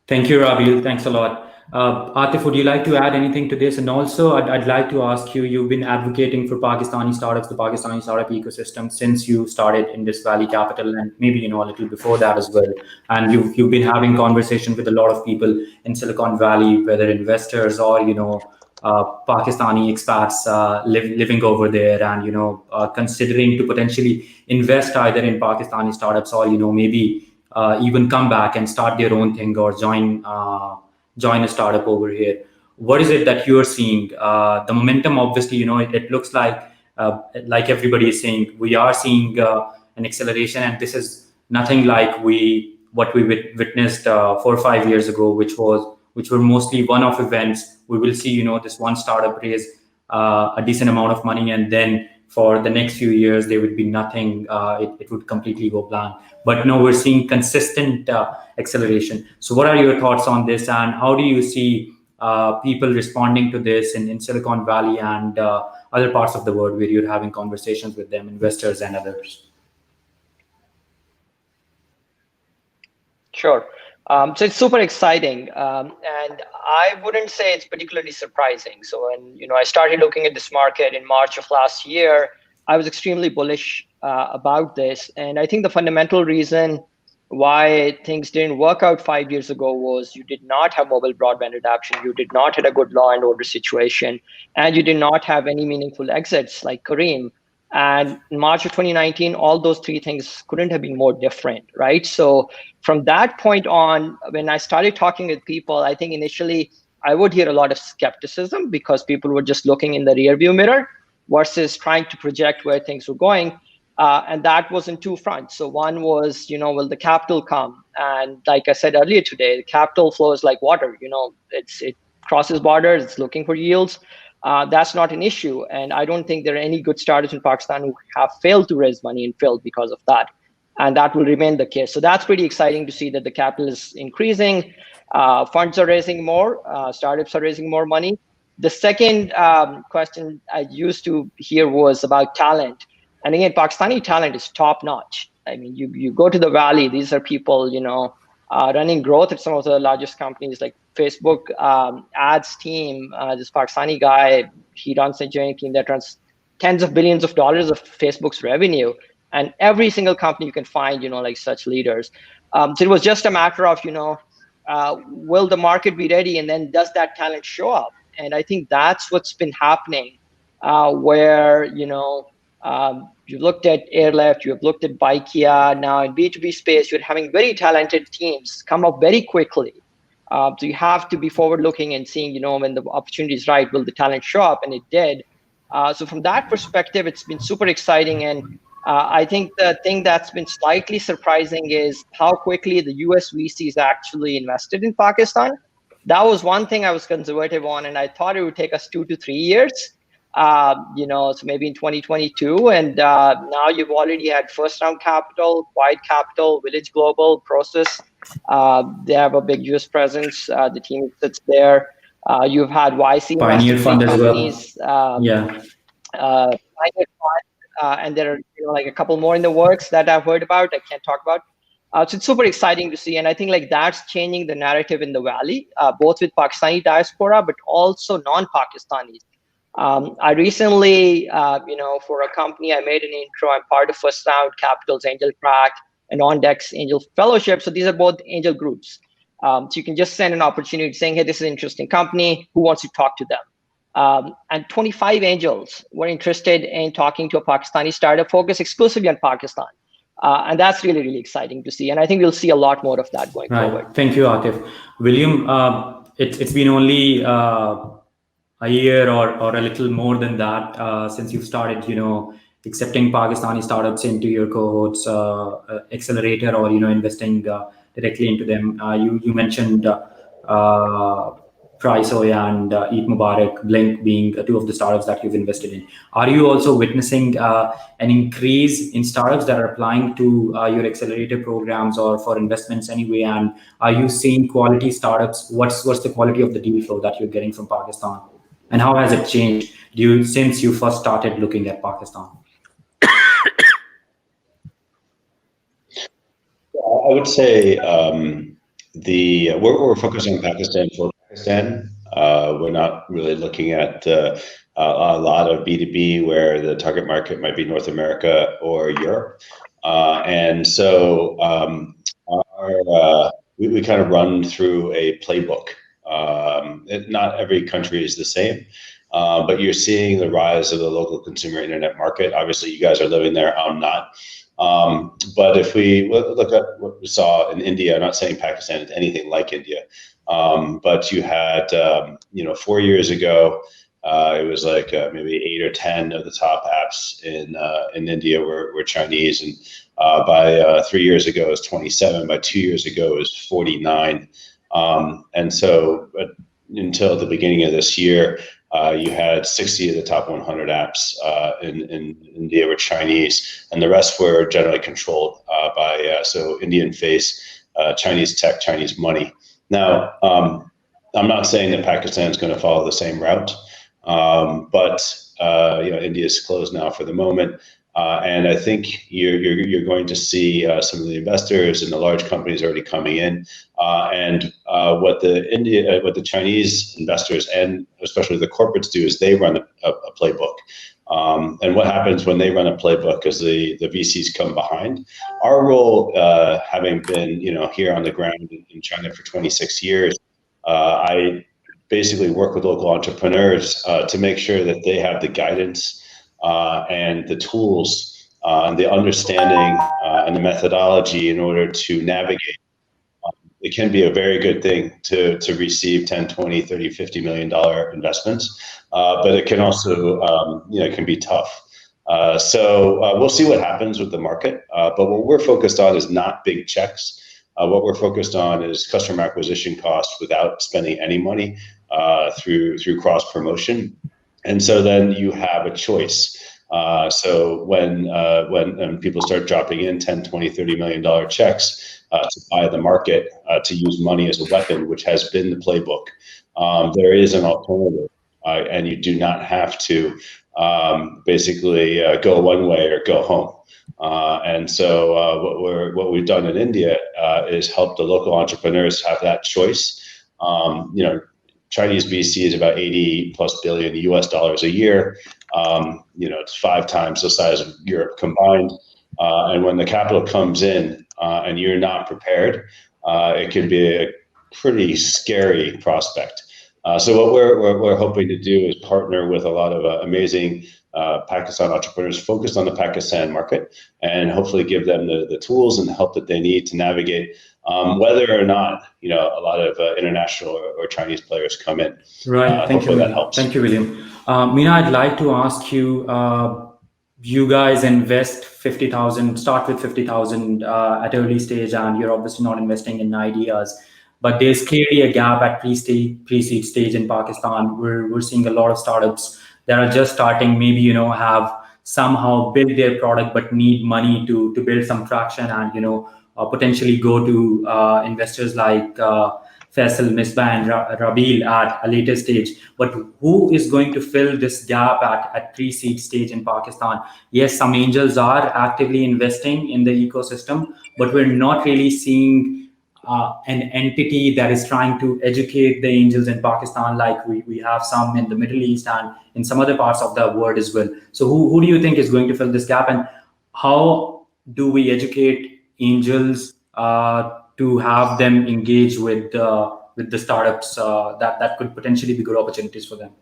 Thank you, Rabeel. Thanks a lot. Aatif, would you like to add anything to this? And also, I'd like to ask you, you've been advocating for Pakistani startups, the Pakistani startup ecosystem, since you started Indus Valley Capital, and maybe, a little before that as well. And you've been having conversations with a lot of people in Silicon Valley, whether investors or, Pakistani expats living over there and, considering to potentially invest either in Pakistani startups or, maybe even come back and start their own thing or join a startup over here. What is it that you're seeing? The momentum, obviously, it looks like everybody is saying, we are seeing an acceleration, and this is nothing like what we witnessed 4 or 5 years ago, which were mostly one-off events. We will see, this one startup raise a decent amount of money, and then for the next few years, there would be nothing. It would completely go blank. But no, we're seeing consistent acceleration. So what are your thoughts on this, and how do you see people responding to this in Silicon Valley and other parts of the world where you're having conversations with them, investors and others? Sure. So it's super exciting, and I wouldn't say it's particularly surprising. So when I started looking at this market in March of last year, I was extremely bullish about this, and I think the fundamental reason why things didn't work out 5 years ago was you did not have mobile broadband adoption, you did not have a good law and order situation, and you did not have any meaningful exits like Careem. And in March of 2019, all those three things couldn't have been more different, right? So from that point on, when I started talking with people, I think initially I would hear a lot of skepticism because people were just looking in the rearview mirror versus trying to project where things were going. And that was in two fronts. So one was, will the capital come? And like I said earlier today, the capital flows like water. crosses borders, it's looking for yields. That's not an issue. And I don't think there are any good startups in Pakistan who have failed to raise money and failed because of that. And that will remain the case. So that's pretty exciting to see that the capital is increasing. Funds are raising more, startups are raising more money. The second question I used to hear was about talent. And again, Pakistani talent is top notch. I mean, you go to the Valley, these are people, running growth at some of the largest companies like Facebook ads team. This Pakistani guy, he runs a engineering team that runs tens of billions of dollars of Facebook's revenue. And every single company you can find, like such leaders. So it was just a matter of, will the market be ready? And then does that talent show up? And I think that's what's been happening, where, you've looked at Airlift, you've looked at Baikia. Now in B2B space, you're having very talented teams come up very quickly. So you have to be forward-looking and seeing, when the opportunity is right, will the talent show up? And it did. So from that perspective, it's been super exciting. And I think the thing that's been slightly surprising is how quickly the US VCs actually invested in Pakistan. That was one thing I was conservative on, and I thought it would take us 2 to 3 years. So maybe in 2022, and now you've already had first round capital, Quiet Capital, Village Global, Process. They have a big US presence. The team sits there. You've had YC Pioneer Fund as companies, well. Pioneer Fund, and there are like a couple more in the works that I've heard about. I can't talk about. So it's super exciting to see, and I think like that's changing the narrative in the Valley, both with Pakistani diaspora, but also non-Pakistanis. I recently, for a company, I made an intro. I'm part of First Round Capital's Angel Track and On-Deck's Angel Fellowship. So these are both angel groups. So you can just send an opportunity saying, hey, this is an interesting company. Who wants to talk to them? And 25 angels were interested in talking to a Pakistani startup focused exclusively on Pakistan. And that's really, really exciting to see. And I think we'll see a lot more of that going forward. Thank you, Aatif. William, it's been only a year or a little more than that since you've started, accepting Pakistani startups into your cohorts, accelerator, or investing directly into them. You mentioned Priceoya and Eat Mubarak, Blink being two of the startups that you've invested in. Are you also witnessing an increase in startups that are applying to your accelerator programs or for investments anyway? And are you seeing quality startups? What's the quality of the deal flow that you're getting from Pakistan? And how has it changed since you first started looking at Pakistan? I would say we're focused on Pakistan for Pakistan. We're not really looking at a lot of B2B where the target market might be North America or Europe. And so we kind of run through a playbook. Not every country is the same, but you're seeing the rise of the local consumer internet market. Obviously, you guys are living there. I'm not. But if we look at what we saw in India, I'm not saying Pakistan is anything like India, but you had, 4 years ago, it was like maybe 8 or 10 of the top apps in India were Chinese, and by 3 years ago it was 27. By 2 years ago it was 49. And so until the beginning of this year, you had 60 of the top 100 apps in India were Chinese, and the rest were generally controlled by Indian face, Chinese tech, Chinese money. Now, I'm not saying that Pakistan is going to follow the same route, but India is closed now for the moment. And I think you're going to see some of the investors and the large companies already coming in, and what the Chinese investors and especially the corporates do is they run a playbook. And what happens when they run a playbook is the VCs come behind. Our role, having been here on the ground in China for 26 years, I basically work with local entrepreneurs to make sure that they have the guidance and the tools and the understanding and the methodology in order to navigate. It can be a very good thing to receive 10, 20, 30, $50 million investments, but it can also, it can be tough. So we'll see what happens with the market, but what we're focused on is not big checks. What we're focused on is customer acquisition costs without spending any money, through cross promotion, and so then you have a choice. So when people start dropping in 10, 20, $30 million checks to buy the market, to use money as a weapon, which has been the playbook, there is an alternative, and you do not have to basically go one way or go home. And so what we've done in India is help the local entrepreneurs have that choice. Chinese VC is about 80+ billion US dollars a year. It's 5 times the size of Europe combined. And when the capital comes in and you're not prepared, it can be a pretty scary prospect. So what we're hoping to do is partner with a lot of amazing Pakistan entrepreneurs focused on the Pakistan market, and hopefully give them the tools and the help that they need to navigate whether or not a lot of international or Chinese players come in. Right. Thank you. That helps. Thank you, William. Meenah, I'd like to ask you. You guys invest 50,000. Start with 50,000 at early stage, and you're obviously not investing in ideas. But there's clearly a gap at pre-seed stage in Pakistan. We're seeing a lot of startups that are just starting, maybe have somehow built their product but need money to build some traction and potentially go to investors like Faisal, Misbah, and Rabeel at a later stage. But who is going to fill this gap at pre-seed stage in Pakistan? Yes, some angels are actively investing in the ecosystem, but we're not really seeing an entity that is trying to educate the angels in Pakistan, like we have some in the Middle East and in some other parts of the world as well. So who do you think is going to fill this gap, and how do we educate angels to have them engage with the startups that could potentially be good opportunities for them?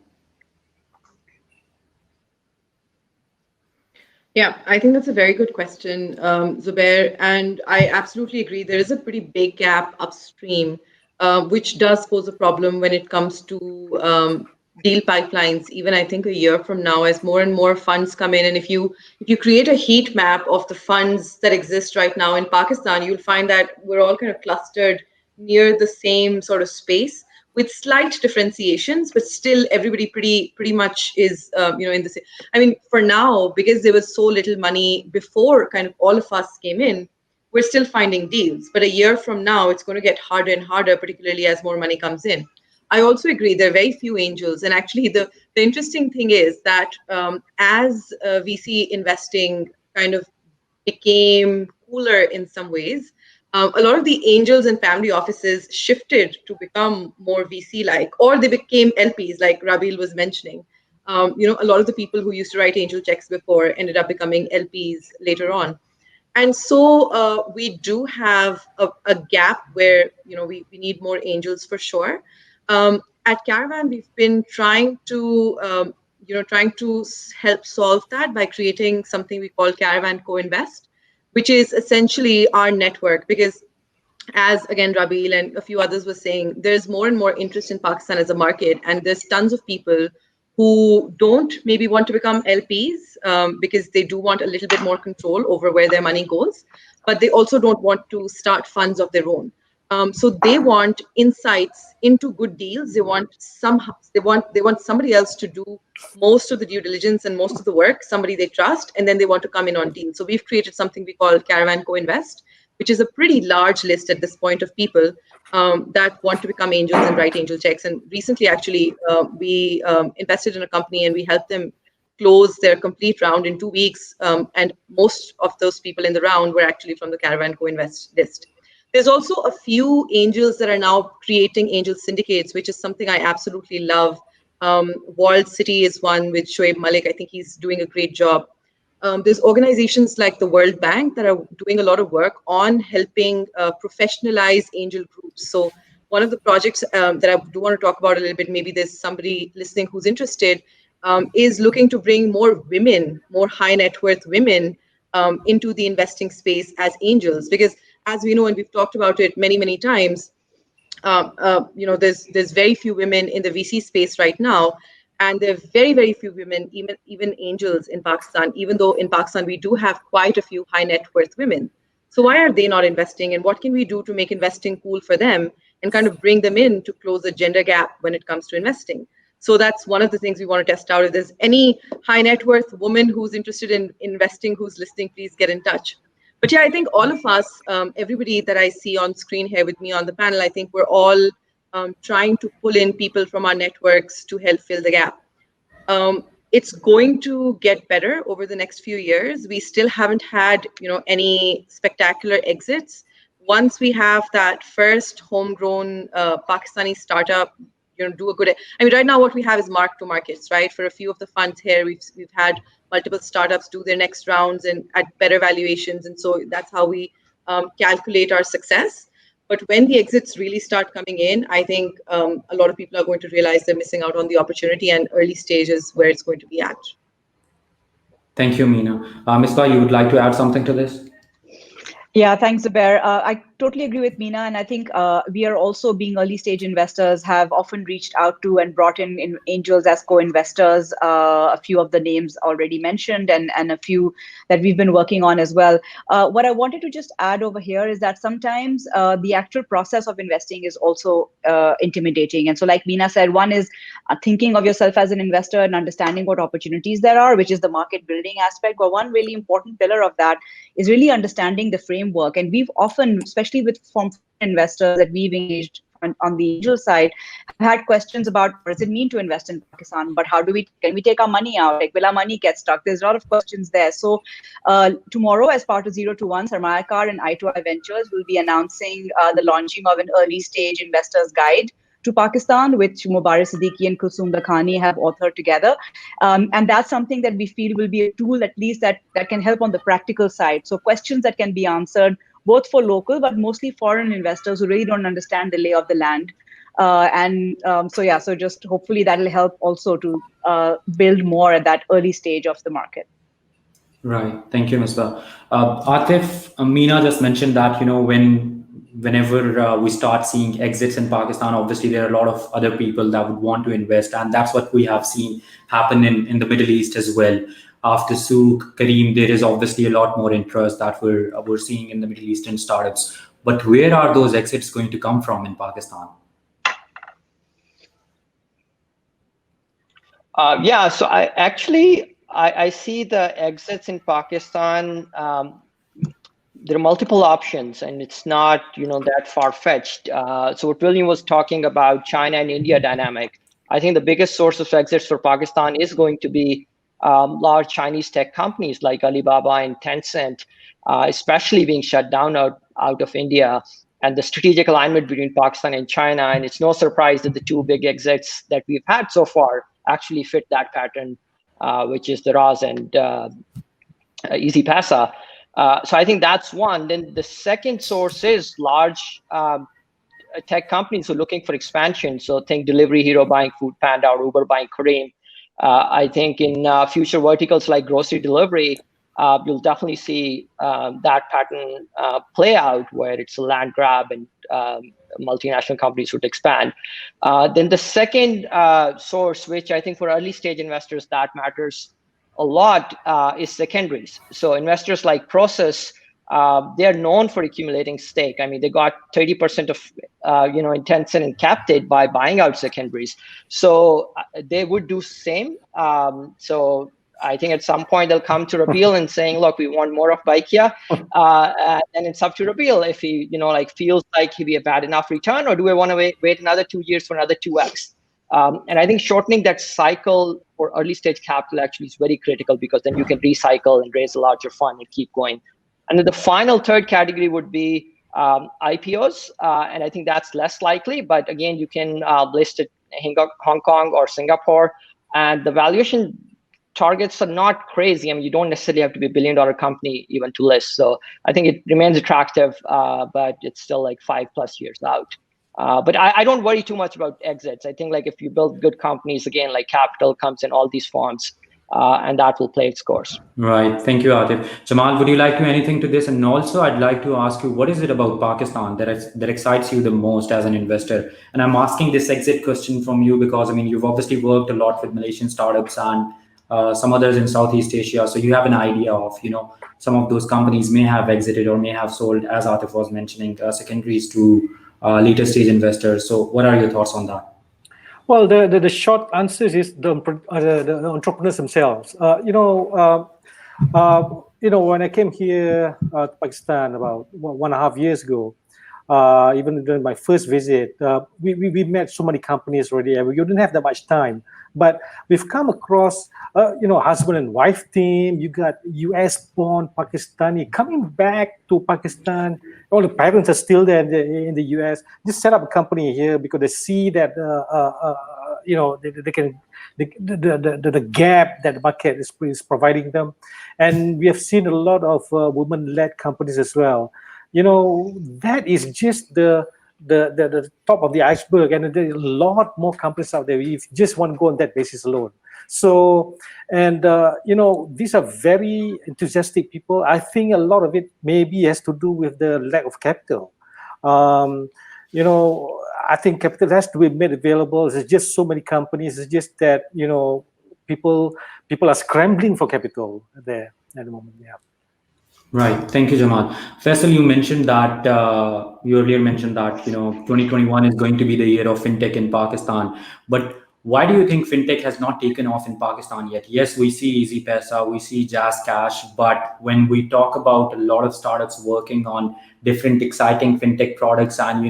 Yeah, I think that's a very good question, Zubair, and I absolutely agree. There is a pretty big gap upstream, which does pose a problem when it comes to deal pipelines. Even I think a year from now, as more and more funds come in, and if you create a heat map of the funds that exist right now in Pakistan, you'll find that we're all kind of clustered near the same sort of space, with slight differentiations, but still everybody pretty much is in the same. I mean, for now, because there was so little money before kind of all of us came in, we're still finding deals. But a year from now, it's going to get harder and harder, particularly as more money comes in. I also agree there are very few angels, and actually the interesting thing is that as VC investing kind of became cooler in some ways, a lot of the angels and family offices shifted to become more VC-like, or they became LPs, like Rabeel was mentioning. A lot of the people who used to write angel checks before ended up becoming LPs later on. And so we do have a gap where we need more angels for sure. At Caravan, we've been trying to help solve that by creating something we call Caravan Co-Invest, which is essentially our network, because as again Rabeel and a few others were saying, there's more and more interest in Pakistan as a market, and there's tons of people who don't maybe want to become LPs because they do want a little bit more control over where their money goes, but they also don't want to start funds of their own. So they want insights into good deals. They want somebody else to do most of the due diligence and most of the work, somebody they trust, and then they want to come in on deals. So we've created something we call Caravan Co-Invest, which is a pretty large list at this point of people that want to become angels and write angel checks. And recently, actually, we invested in a company and we helped them close their complete round in 2 weeks. And most of those people in the round were actually from the Caravan Co-Invest list. There's also a few angels that are now creating angel syndicates, which is something I absolutely love. Walled City is one with Shoaib Malik. I think he's doing a great job. There's organizations like the World Bank that are doing a lot of work on helping professionalize angel groups. So one of the projects that I do want to talk about a little bit, maybe there's somebody listening who's interested, is looking to bring more women, more high net worth women into the investing space as angels. Because as we know, and we've talked about it many, many times, there's very few women in the VC space right now. And there are very, very few women, even angels in Pakistan, even though in Pakistan we do have quite a few high net worth women. So why are they not investing, and what can we do to make investing cool for them, and kind of bring them in to close the gender gap when it comes to investing. So that's one of the things we want to test out. If there's any high net worth woman who's interested in investing, who's listening, please get in touch. But yeah, I think all of us, everybody that I see on screen here with me on the panel, I think we're all trying to pull in people from our networks to help fill the gap. It's going to get better over the next few years. We still haven't had, any spectacular exits. Once we have that first homegrown Pakistani startup, do a good. I mean, right now what we have is mark to markets, right? For a few of the funds here, we've had multiple startups do their next rounds and at better valuations, and so that's how we calculate our success. But when the exits really start coming in, I think a lot of people are going to realize they're missing out on the opportunity, and early stages where it's going to be at. Thank you, Meenah. Misbah, you would like to add something to this? Yeah, thanks, Zubair. I totally agree with Meenah, and I think we are also, being early stage investors, have often reached out to and brought in angels as co-investors, a few of the names already mentioned and a few that we've been working on as well. What I wanted to just add over here is that sometimes the actual process of investing is also intimidating. And so like Meenah said, one is thinking of yourself as an investor and understanding what opportunities there are, which is the market building aspect. But one really important pillar of that is really understanding the framework. And we've often, especially with from investors that we've engaged on the angel side, have had questions about what does it mean to invest in Pakistan, but can we take our money out? Like, will our money get stuck? There's a lot of questions there. So tomorrow, as part of 021, Sarmayakar and I2I Ventures will be announcing the launching of an early stage investors guide to Pakistan, which Mubarak Siddiqui and Kulsum Lakhani have authored together. And that's something that we feel will be a tool, at least, that can help on the practical side. So questions that can be answered both for local, but mostly foreign investors who really don't understand the lay of the land. So just hopefully that'll help also to build more at that early stage of the market. Right. Thank you, Misbah. Aatif, Meenah just mentioned that, whenever we start seeing exits in Pakistan, obviously there are a lot of other people that would want to invest. And that's what we have seen happen in the Middle East as well. After Souk, Kareem, there is obviously a lot more interest that we're seeing in the Middle Eastern startups. But where are those exits going to come from in Pakistan? So I see the exits in Pakistan. There are multiple options, and it's not that far-fetched. So what William was talking about, China and India dynamic, I think the biggest source of exits for Pakistan is going to be large Chinese tech companies like Alibaba and Tencent, especially being shut down out of India, and the strategic alignment between Pakistan and China. And it's no surprise that the two big exits that we've had so far actually fit that pattern, which is the Raz and Easy Pasa. So I think that's one. Then the second source is large tech companies who are looking for expansion. So think Delivery Hero buying Foodpanda or Uber buying Kareem. I think in future verticals like grocery delivery, you'll definitely see that pattern play out, where it's a land grab and multinational companies would expand. Then the second source, which I think for early stage investors that matters a lot, is secondaries. So investors like Process, they are known for accumulating stake. I mean, they got 30% of in Tencent and Capted by buying out secondaries. So they would do the same. So I think at some point they'll come to Rabeel and saying, look, we want more of Baikia. And it's up to Rabeel if he feels like he'd be a bad enough return, or do we want to wait another 2 years for another 2x? And I think shortening that cycle for early stage capital actually is very critical, because then you can recycle and raise a larger fund and keep going. And then the final third category would be IPOs. And I think that's less likely, but again, you can list it in Hong Kong or Singapore, and the valuation targets are not crazy. I mean, you don't necessarily have to be $1 billion company even to list. So I think it remains attractive, but it's still like 5+ years out. But I don't worry too much about exits. I think like if you build good companies, again, like capital comes in all these forms, and that will play its course. Right. Thank you, Aatif. Jamal, would you like to add anything to this? And also, I'd like to ask you, what is it about Pakistan that excites you the most as an investor? And I'm asking this exit question from you because, I mean, you've obviously worked a lot with Malaysian startups and some others in Southeast Asia. So you have an idea of, some of those companies may have exited or may have sold, as Aatif was mentioning, secondaries to later stage investors. So what are your thoughts on that? Well, the short answer is the entrepreneurs themselves. When I came here to Pakistan about 1.5 years ago, even during my first visit, we met so many companies already, and we didn't have that much time. But we've come across, husband and wife team. You got US-born Pakistani coming back to Pakistan. All the parents are still there in the US. Just set up a company here because they see that they can the gap that the market is providing them, and we have seen a lot of women-led companies as well. That is just the top of the iceberg, and there's a lot more companies out there if you just want to go on that basis alone. So, and these are very enthusiastic people. I think a lot of it maybe has to do with the lack of capital. I think capital has to be made available. There's just so many companies. It's just that people are scrambling for capital there at the moment. Yeah. Right. Thank you, Jamal. Faisal, you mentioned that you earlier mentioned that 2021 is going to be the year of fintech in Pakistan. But why do you think fintech has not taken off in Pakistan yet? Yes, we see Easy Paisa, we see Jazz Cash, but when we talk about a lot of startups working on different exciting fintech products and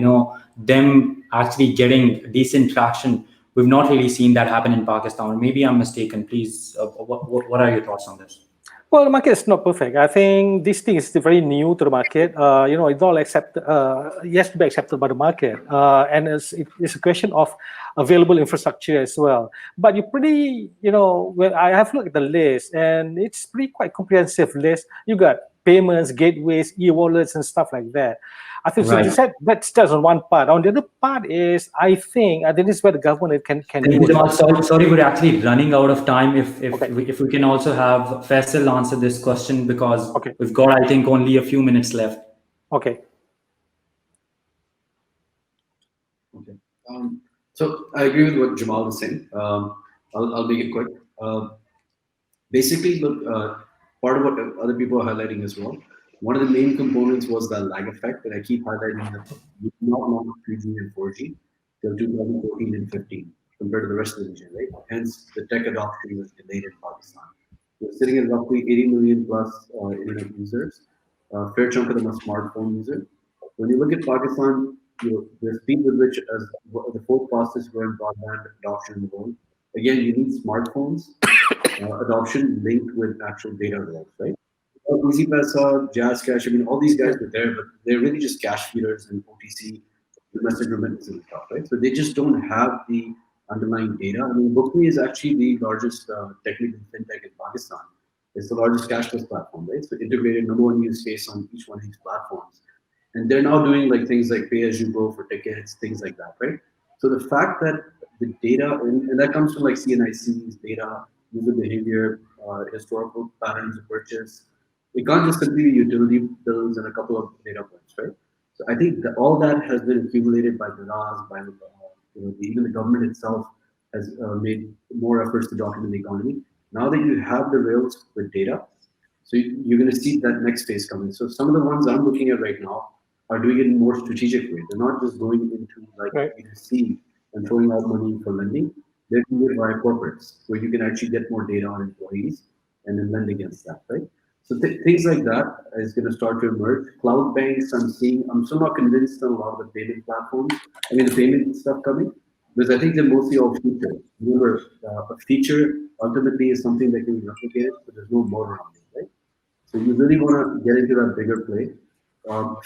them actually getting decent traction, we've not really seen that happen in Pakistan. Maybe I'm mistaken. Please, what are your thoughts on this? Well, the market is not perfect. I think this thing is very new to the market. It's all it has to be accepted by the market, and it's a question of available infrastructure as well. But you pretty, I have looked at the list, and it's pretty quite comprehensive list. You got payments, gateways, e-wallets, and stuff like that. I think right. So that's just on one part. On the other part is, I think this is where the government can do. Sorry, we're actually running out of time. If we can also have Faisal answer this question, because we've got, I think, only a few minutes left. Okay. Okay. So I agree with what Jamal was saying. I'll make it quick. Basically, look, part of what other people are highlighting as well, one of the main components was the lag effect that I keep highlighting, that we did not launch 3G and 4G till 2014 and 15 compared to the rest of the region, right? Hence, the tech adoption was delayed in Pakistan. We're sitting at roughly 80 million plus internet users, a fair chunk of them are smartphone users. When you look at Pakistan, the speed with which as the fourth fastest growing broadband adoption in the world, again, you need smartphones adoption linked with actual data rollouts, right? Easy Paisa, Jazz Cash, all these guys were there, but they're really just cash feeders and OTC, domestic remittance and stuff, right? So they just don't have the underlying data. Bookme is actually the largest technical fintech in Pakistan. It's the largest cashless platform, right? So integrated number one use case on each one of these platforms. And they're now doing things like pay as you go for tickets, things like that, right? So the fact that the data, and that comes from CNIC's data, user behavior, historical patterns of purchase. It can't just simply be utility bills and a couple of data points, right? So I think that all that has been accumulated by the RAS, by even the government itself has made more efforts to document the economy. Now that you have the rails with data, so you're going to see that next phase coming. So some of the ones I'm looking at right now are doing it in more strategic way. They're not just going into B2C and throwing out money for lending. They're doing it via corporates, where you can actually get more data on employees and then lend against that, right? So things like that is going to start to emerge. Cloud banks, I'm still not convinced on a lot of the payment platforms. The payment stuff coming, because I think they're mostly all features. Remember, a feature ultimately is something that can be replicated, but there's no more around it, right? So you really want to get into that bigger play.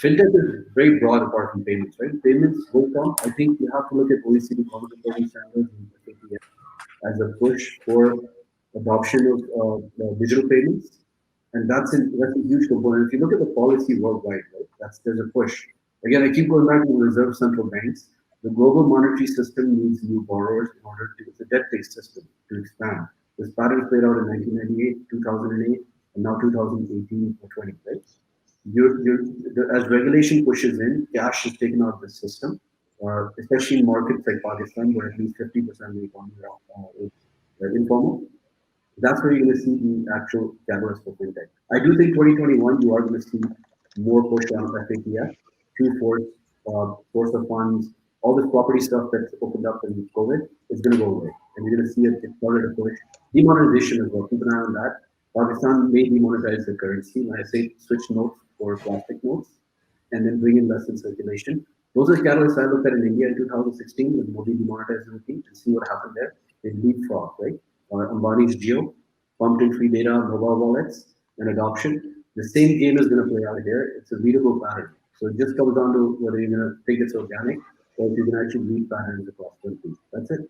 Fintech is very broad apart from payments, right? Payments will come. I think you have to look at OECD common reporting standards as a push for adoption of digital payments. And that's a huge component. If you look at the policy worldwide, right, there's a push. Again, I keep going back to the reserve central banks. The global monetary system needs new borrowers in order to, it's a debt-based system to expand. This pattern played out in 1998, 2008, and now 2018 or 20, right? As regulation pushes in, cash is taken out of the system, especially in markets like Pakistan, where at least 50% of the economy is informal. That's where you're going to see the actual catalyst for fintech. I do think 2021, you are going to see more push on FATF to force source of funds, all this property stuff that's opened up in COVID is going to go away. And you're going to see it started to push. Demonetization as well. Keep an eye on that. Pakistan may demonetize the currency. When I say switch notes for plastic notes and then bring in less in circulation. Those are catalysts I looked at in India in 2016 when Modi demonetized everything to see what happened there. They leapfrog, right? Ambani's Geo, pumped in free data, mobile wallets, and adoption. The same game is going to play out here. It's a readable pattern. So it just comes down to whether you're going to think it's organic or if you can actually read patterns across countries. That's it.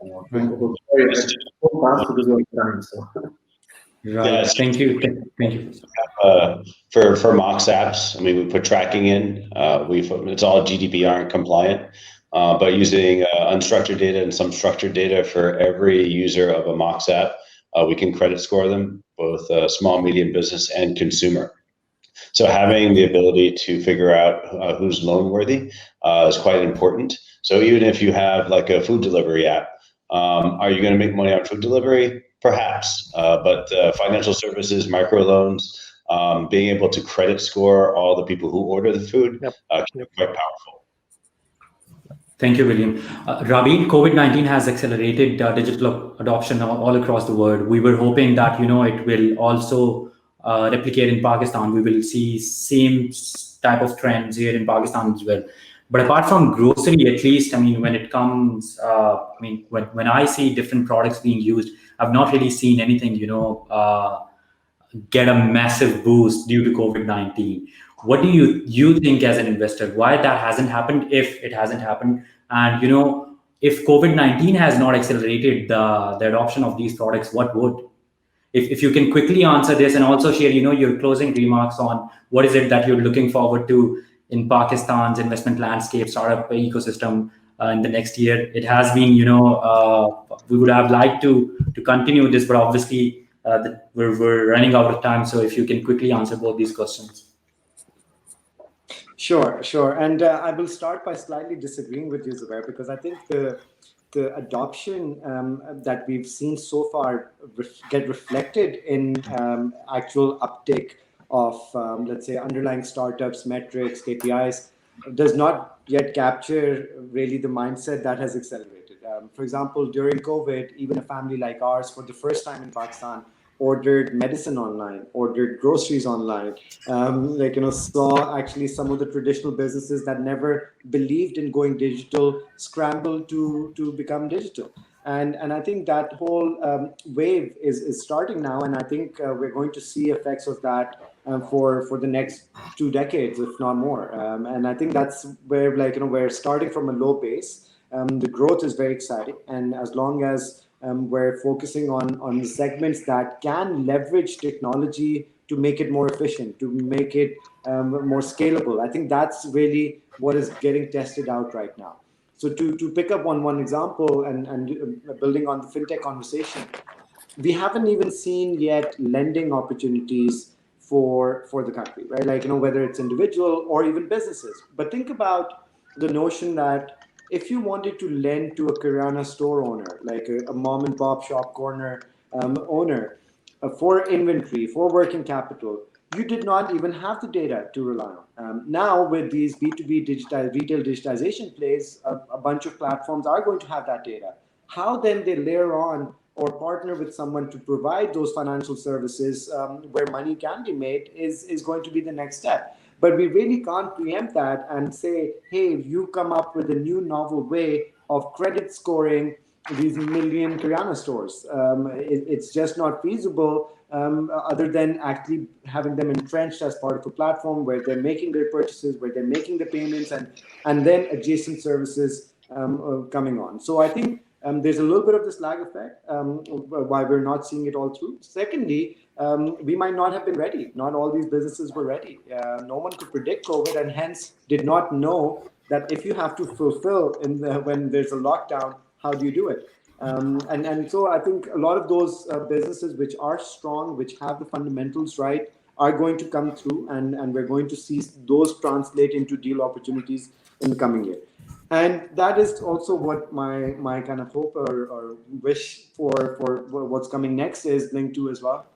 Sorry, I so fast because of time. So. Right. Yeah, Thank you. Thank you. For Mox apps, I mean, we put tracking in. It's all GDPR compliant, but using unstructured data and some structured data for every user of a Mox app, we can credit score them, both small, medium business, and consumer. So having the ability to figure out who's loan worthy is quite important. So even if you have like a food delivery app, are you going to make money on food delivery? Perhaps, but financial services, microloans, being able to credit score all the people who order the food can be quite powerful. Thank you, William. Rabeel, COVID-19 has accelerated digital adoption all across the world. We were hoping that, it will also replicate in Pakistan. We will see same type of trends here in Pakistan as well. But apart from grocery, at least, I mean, when it comes, when I see different products being used, I've not really seen anything, get a massive boost due to COVID-19. What do you think as an investor? Why that hasn't happened, if it hasn't happened? And, if COVID-19 has not accelerated the adoption of these products, what would? If you can quickly answer this and also share, your closing remarks on what is it that you're looking forward to in Pakistan's investment landscape, startup ecosystem in the next year. It has been, we would have liked to continue this, but obviously we're running out of time. So if you can quickly answer both these questions. Sure. And I will start by slightly disagreeing with you, Zubair, because I think the adoption that we've seen so far get reflected in actual uptake of, let's say, underlying startups, metrics, KPIs, does not yet capture really the mindset that has accelerated. For example, during COVID, even a family like ours, for the first time in Pakistan, ordered medicine online, ordered groceries online, saw actually some of the traditional businesses that never believed in going digital scramble to become digital. And I think that whole wave is starting now, and I think we're going to see effects of that for the next 2 decades, if not more. And I think that's where, we're starting from a low base. The growth is very exciting, and as long as we're focusing on segments that can leverage technology to make it more efficient, to make it more scalable, I think that's really what is getting tested out right now. So to pick up on one example and building on the fintech conversation, we haven't even seen yet lending opportunities for the country, right? Whether it's individual or even businesses. But think about the notion that if you wanted to lend to a Kirana store owner, like a mom and pop shop corner owner, for inventory, for working capital, you did not even have the data to rely on. Now, with these B2B retail digitization plays, a bunch of platforms are going to have that data. How then they layer on or partner with someone to provide those financial services where money can be made is going to be the next step. But we really can't preempt that and say, hey, you come up with a new novel way of credit scoring these million Kirana stores. It's just not feasible other than actually having them entrenched as part of a platform where they're making their purchases, where they're making the payments, and then adjacent services coming on. So I think there's a little bit of this lag effect why we're not seeing it all through. Secondly, we might not have been ready. Not all these businesses were ready. No one could predict COVID, and hence did not know that if you have to fulfill when there's a lockdown, how do you do it? And so I think a lot of those businesses which are strong, which have the fundamentals right, are going to come through, and we're going to see those translate into deal opportunities in the coming year. And that is also what my kind of hope or wish for what's coming next is linked to as well.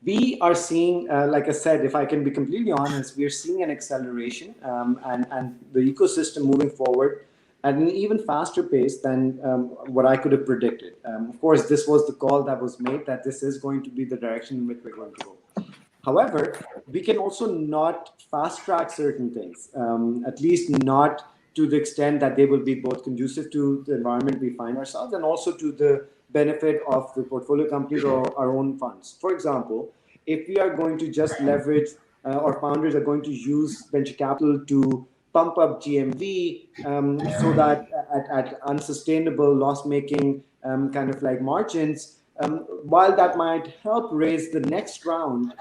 We are seeing, like I said, if I can be completely honest, we are seeing an acceleration and the ecosystem moving forward at an even faster pace than what I could have predicted. Of course, this was the call that was made, that this is going to be the direction in which we're going to go. However, we can also not fast track certain things, at least not to the extent that they will be both conducive to the environment we find ourselves and also to the benefit of the portfolio companies or our own funds. For example, if we are going to just leverage or founders are going to use venture capital to pump up GMV so that at unsustainable loss-making kind of like margins, while that might help raise the next round,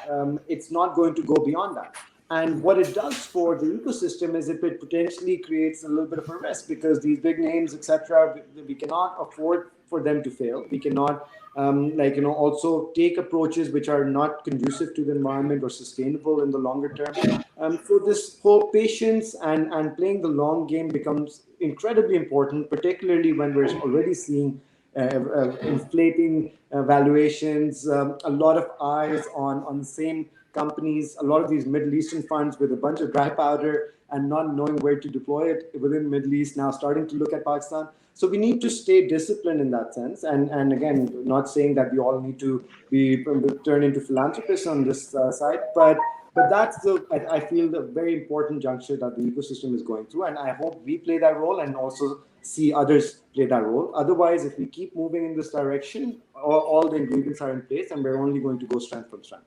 it's not going to go beyond that. And what it does for the ecosystem is it potentially creates a little bit of a risk, because these big names, etc., we cannot afford for them to fail. We cannot, also take approaches which are not conducive to the environment or sustainable in the longer term. So this whole patience and playing the long game becomes incredibly important, particularly when we're already seeing inflating valuations, a lot of eyes on the same companies, a lot of these Middle Eastern funds with a bunch of dry powder and not knowing where to deploy it within Middle East, now starting to look at Pakistan. So we need to stay disciplined in that sense. And again, not saying that we all need to be turned into philanthropists on this side, but that's I feel the very important juncture that the ecosystem is going through. And I hope we play that role and also see others play that role. Otherwise, if we keep moving in this direction, all the ingredients are in place and we're only going to go strength from strength.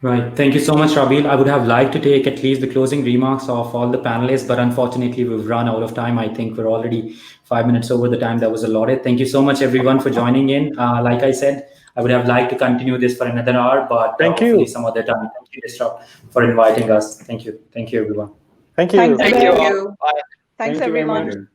Right. Thank you so much, Rabeel. I would have liked to take at least the closing remarks of all the panelists, but unfortunately we've run out of time. I think we're already 5 minutes over the time that was allotted. Thank you so much, everyone, for joining in. Like I said, I would have liked to continue this for another hour, but hopefully some other time. Thank you, Disrupt, for inviting us. Thank you. Thank you, everyone. Thank you. Thanks, Thank you. Thanks, everyone.